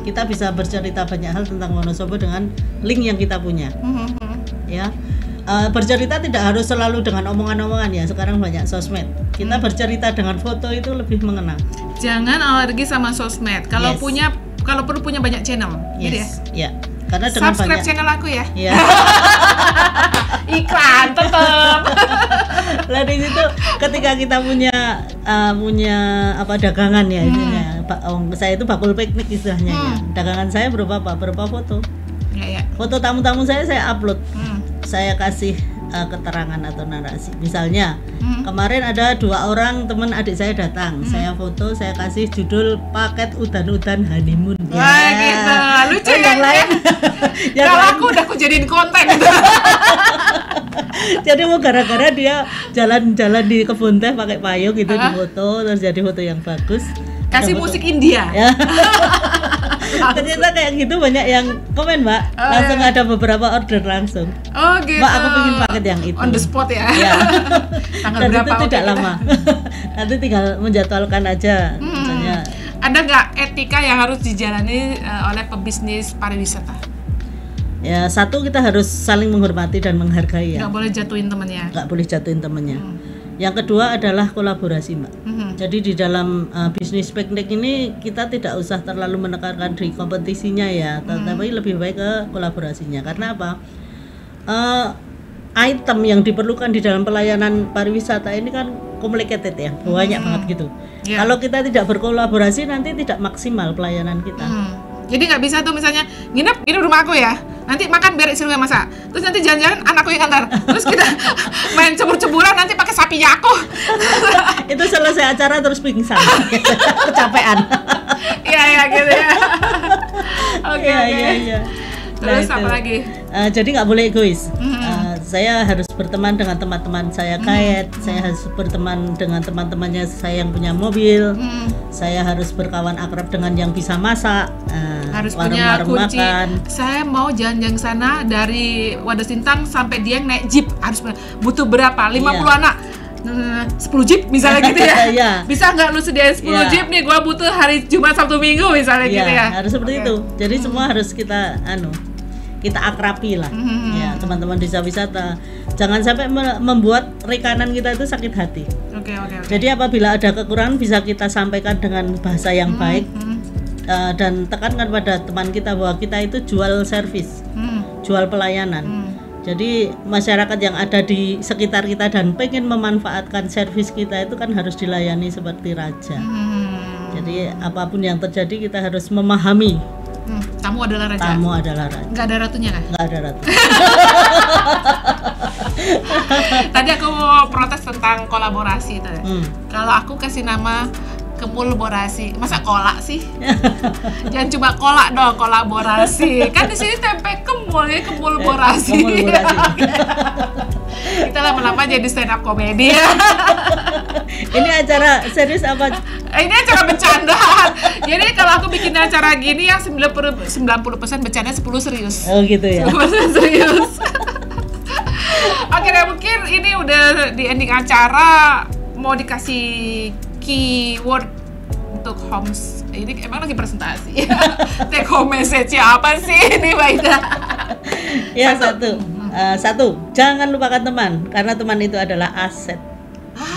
Kita bisa bercerita banyak hal tentang Wonosobo dengan link yang kita punya. Ya. Bercerita tidak harus selalu dengan omongan-omongan ya. Sekarang banyak sosmed. Kita bercerita dengan foto itu lebih mengena. Jangan alergi sama sosmed. Kalau perlu punya banyak channel. Yes. Gitu ya. Karena dengan subscribe banyak channel aku ya. Iya. Iklan tetap. Lah di situ ketika kita punya dagangan ya ininya. Saya itu bakul piknik istilahnya ya. Dagangan saya berupa foto. Ya. Foto tamu-tamu saya upload. Saya kasih keterangan atau narasi. Misalnya kemarin ada 2 orang teman adik saya datang, saya foto, saya kasih judul paket udan-udan honeymoon. Wah gitu, lucu ya. Yang lain, kalau aku udah aku jadiin konten. Jadi mau gara-gara dia jalan-jalan di kebun teh pakai payung gitu di foto, terus jadi foto yang bagus. Kasih musik India. Ya. Ternyata kayak gitu banyak yang komen Mbak, langsung ada beberapa order langsung. Oh gitu. Mbak aku pengen paket yang itu. On the spot ya. Ya. Tanggal Dan berapa? itu tidak lama. Nanti tinggal menjadwalkan aja. Misalnya. Ada nggak etika yang harus dijalani oleh pebisnis pariwisata? Ya satu, kita harus saling menghormati dan menghargai ya. Nggak boleh jatuhin temannya. Nggak boleh jatuhin temannya. Yang kedua adalah kolaborasi Mbak. Jadi di dalam bisnis piknik ini kita tidak usah terlalu menekankan di kompetisinya ya, tetapi lebih baik ke kolaborasinya. Karena apa? Item yang diperlukan di dalam pelayanan pariwisata ini kan complicated ya, banyak banget gitu. Kalau kita tidak berkolaborasi nanti tidak maksimal pelayanan kita. Jadi nggak bisa tuh misalnya nginep rumah aku ya, nanti makan biar istri gue masak, terus nanti jalan-jalan anakku yang antar, terus kita main cebur-ceburan nanti pakai sapinya aku. Itu selesai acara terus pingsan, kecapean. Iya gitu ya. Oke. Terus Nah, apa lagi? Jadi nggak boleh egois. Saya harus berteman dengan teman-teman saya kaya, saya harus berteman dengan teman-temannya saya yang punya mobil, saya harus berkawan akrab dengan yang bisa masak, harus punya kunci. Makan. Saya mau jalan-jalan sana dari Wadas Sintang sampai Dieng naik jeep, harus butuh berapa? 50 anak. 10 jeep misalnya gitu ya. Bisa nggak lu sediain 10 jeep nih, gua butuh hari Jumat Sabtu Minggu misalnya gitu ya. Harus seperti itu. Jadi semua harus kita akrabi lah. Ya, teman-teman desa wisata. Jangan sampai membuat rekanan kita itu sakit hati. Oke. Jadi apabila ada kekurangan bisa kita sampaikan dengan bahasa yang baik. Dan tekankan pada teman kita bahwa kita itu jual servis. Jual pelayanan. Jadi masyarakat yang ada di sekitar kita dan pengen memanfaatkan servis kita itu kan harus dilayani seperti raja. Jadi apapun yang terjadi kita harus memahami. Tamu adalah raja. Tamu adalah raja. Nggak ada ratunya kan? Nggak ada ratu. Tadi aku mau protes tentang kolaborasi itu. Kalau aku kasih nama kemulborasi, masa kolak sih? Jangan cuma kolak dong, kolaborasi. Kan di sini tempe kemul ya, kemulborasi. Kita lama-lama jadi stand up komedi. Ini acara serius apa? Ini acara bercandaan. Jadi kalau aku bikin acara gini yang 90% bercanda, 10 serius. Oh gitu ya. 10% serius. Oke, mungkin ini udah di ending acara. Mau dikasih keyword untuk homes. Ini emang lagi presentasi. Take home message apa sih ini, Baida? Ya, satu, jangan lupakan teman, karena teman itu adalah aset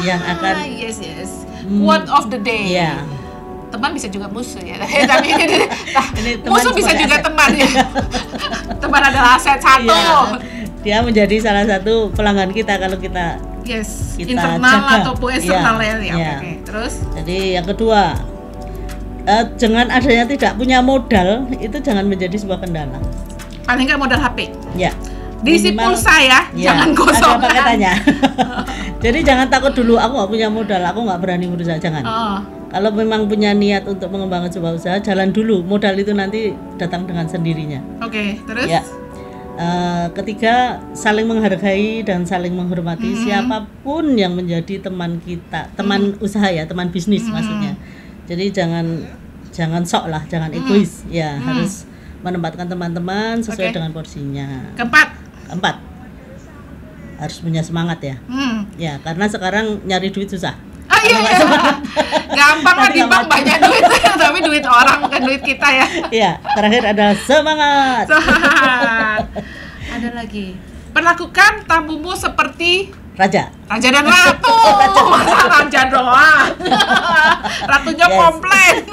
yang akan. Yes. Quote of the day. Ya. Teman bisa juga musuh ya. Tapi ini musuh bisa juga aset. teman ya. Teman adalah aset satu. Ya, dia menjadi salah satu pelanggan kita kalau kita. Yes, kita internal jaga. ataupun eksternal ya. Oke. Terus? Jadi yang kedua, jangan adanya tidak punya modal itu jangan menjadi sebuah kendala. Paling nggak modal HP. Ya. Diisi pulsa ya, jangan kosong. Ada paketnya. Jadi jangan takut dulu, aku nggak punya modal, aku nggak berani berusaha, jangan. Kalau memang punya niat untuk mengembangkan sebuah usaha, jalan dulu. Modal itu nanti datang dengan sendirinya. Oke, terus? Ya. Ketiga, saling menghargai dan saling menghormati siapapun yang menjadi teman kita, teman usaha ya, teman bisnis maksudnya. Jadi jangan sok lah, jangan egois ya, harus menempatkan teman-teman sesuai dengan porsinya. Keempat, harus punya semangat ya. Ya, karena sekarang nyari duit susah. Oh iya, gampang lah di bank banyak duit, tapi duit orang bukan duit kita ya. Iya, terakhir ada semangat. Ada lagi, perlakukan tamumu seperti raja dan ratu. Masa raja doang, ratunya komplain.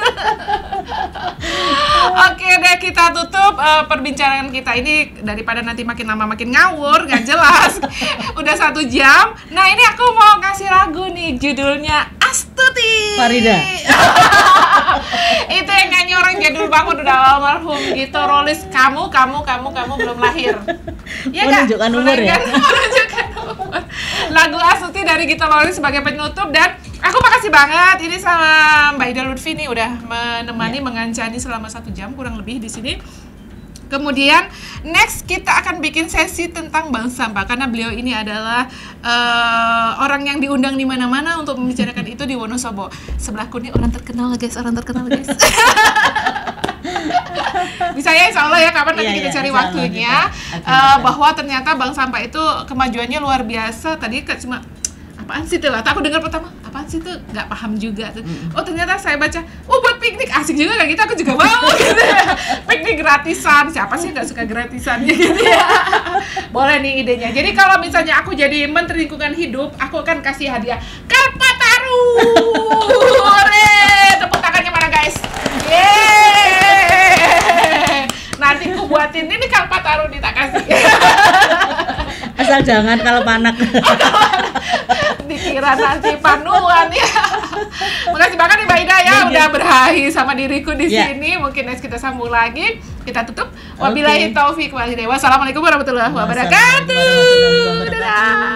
Oke deh, kita tutup perbincangan kita ini, daripada nanti makin lama makin ngawur, nggak jelas. Udah 1 jam. Nah ini aku mau kasih lagu nih, judulnya Astuti Farida. Itu yang nyanyi orang jadul banget, udah almarhum gitu. Rolis, kamu belum lahir. Ya menunjukkan umur ya. Menunjukkan umur. Lagu Astuti dari Gito Lolis sebagai penutup, dan aku makasih banget ini sama Mbak Ida Lutfi nih udah menemani mengancani selama 1 jam kurang lebih di sini. Kemudian next kita akan bikin sesi tentang bank sampah, karena beliau ini adalah orang yang diundang di mana-mana untuk membicarakan itu di Wonosobo. Sebelahku nih orang terkenal guys. Bisa ya, insya Allah ya, kapan nanti kita cari waktunya. Bahwa ternyata bank sampah itu kemajuannya luar biasa. Tadi cuma apaan sih tuh lah, aku dengar pertama apaan sih tuh, nggak paham juga tuh. Oh ternyata saya baca, buat piknik asik juga kayak gitu, aku juga mau gitu. Piknik gratisan, siapa sih nggak suka gratisan gitu ya. Boleh nih idenya. Jadi kalau misalnya aku jadi Menteri Lingkungan Hidup, aku akan kasih hadiah Kalpataru. Tepuk tangannya mana guys? Yeay. Nanti aku buatin ini Kalpataru nih, tak kasih. Asal jangan kalau panak. Dikira nanti panuan ya. Makasih banget nih Mbak Ida ya, udah berahi sama diriku di sini. Mungkin next kita sambung lagi. Kita tutup. Wabillahi taufiq wal hidayah. Wassalamualaikum warahmatullahi wabarakatuh. Dadah.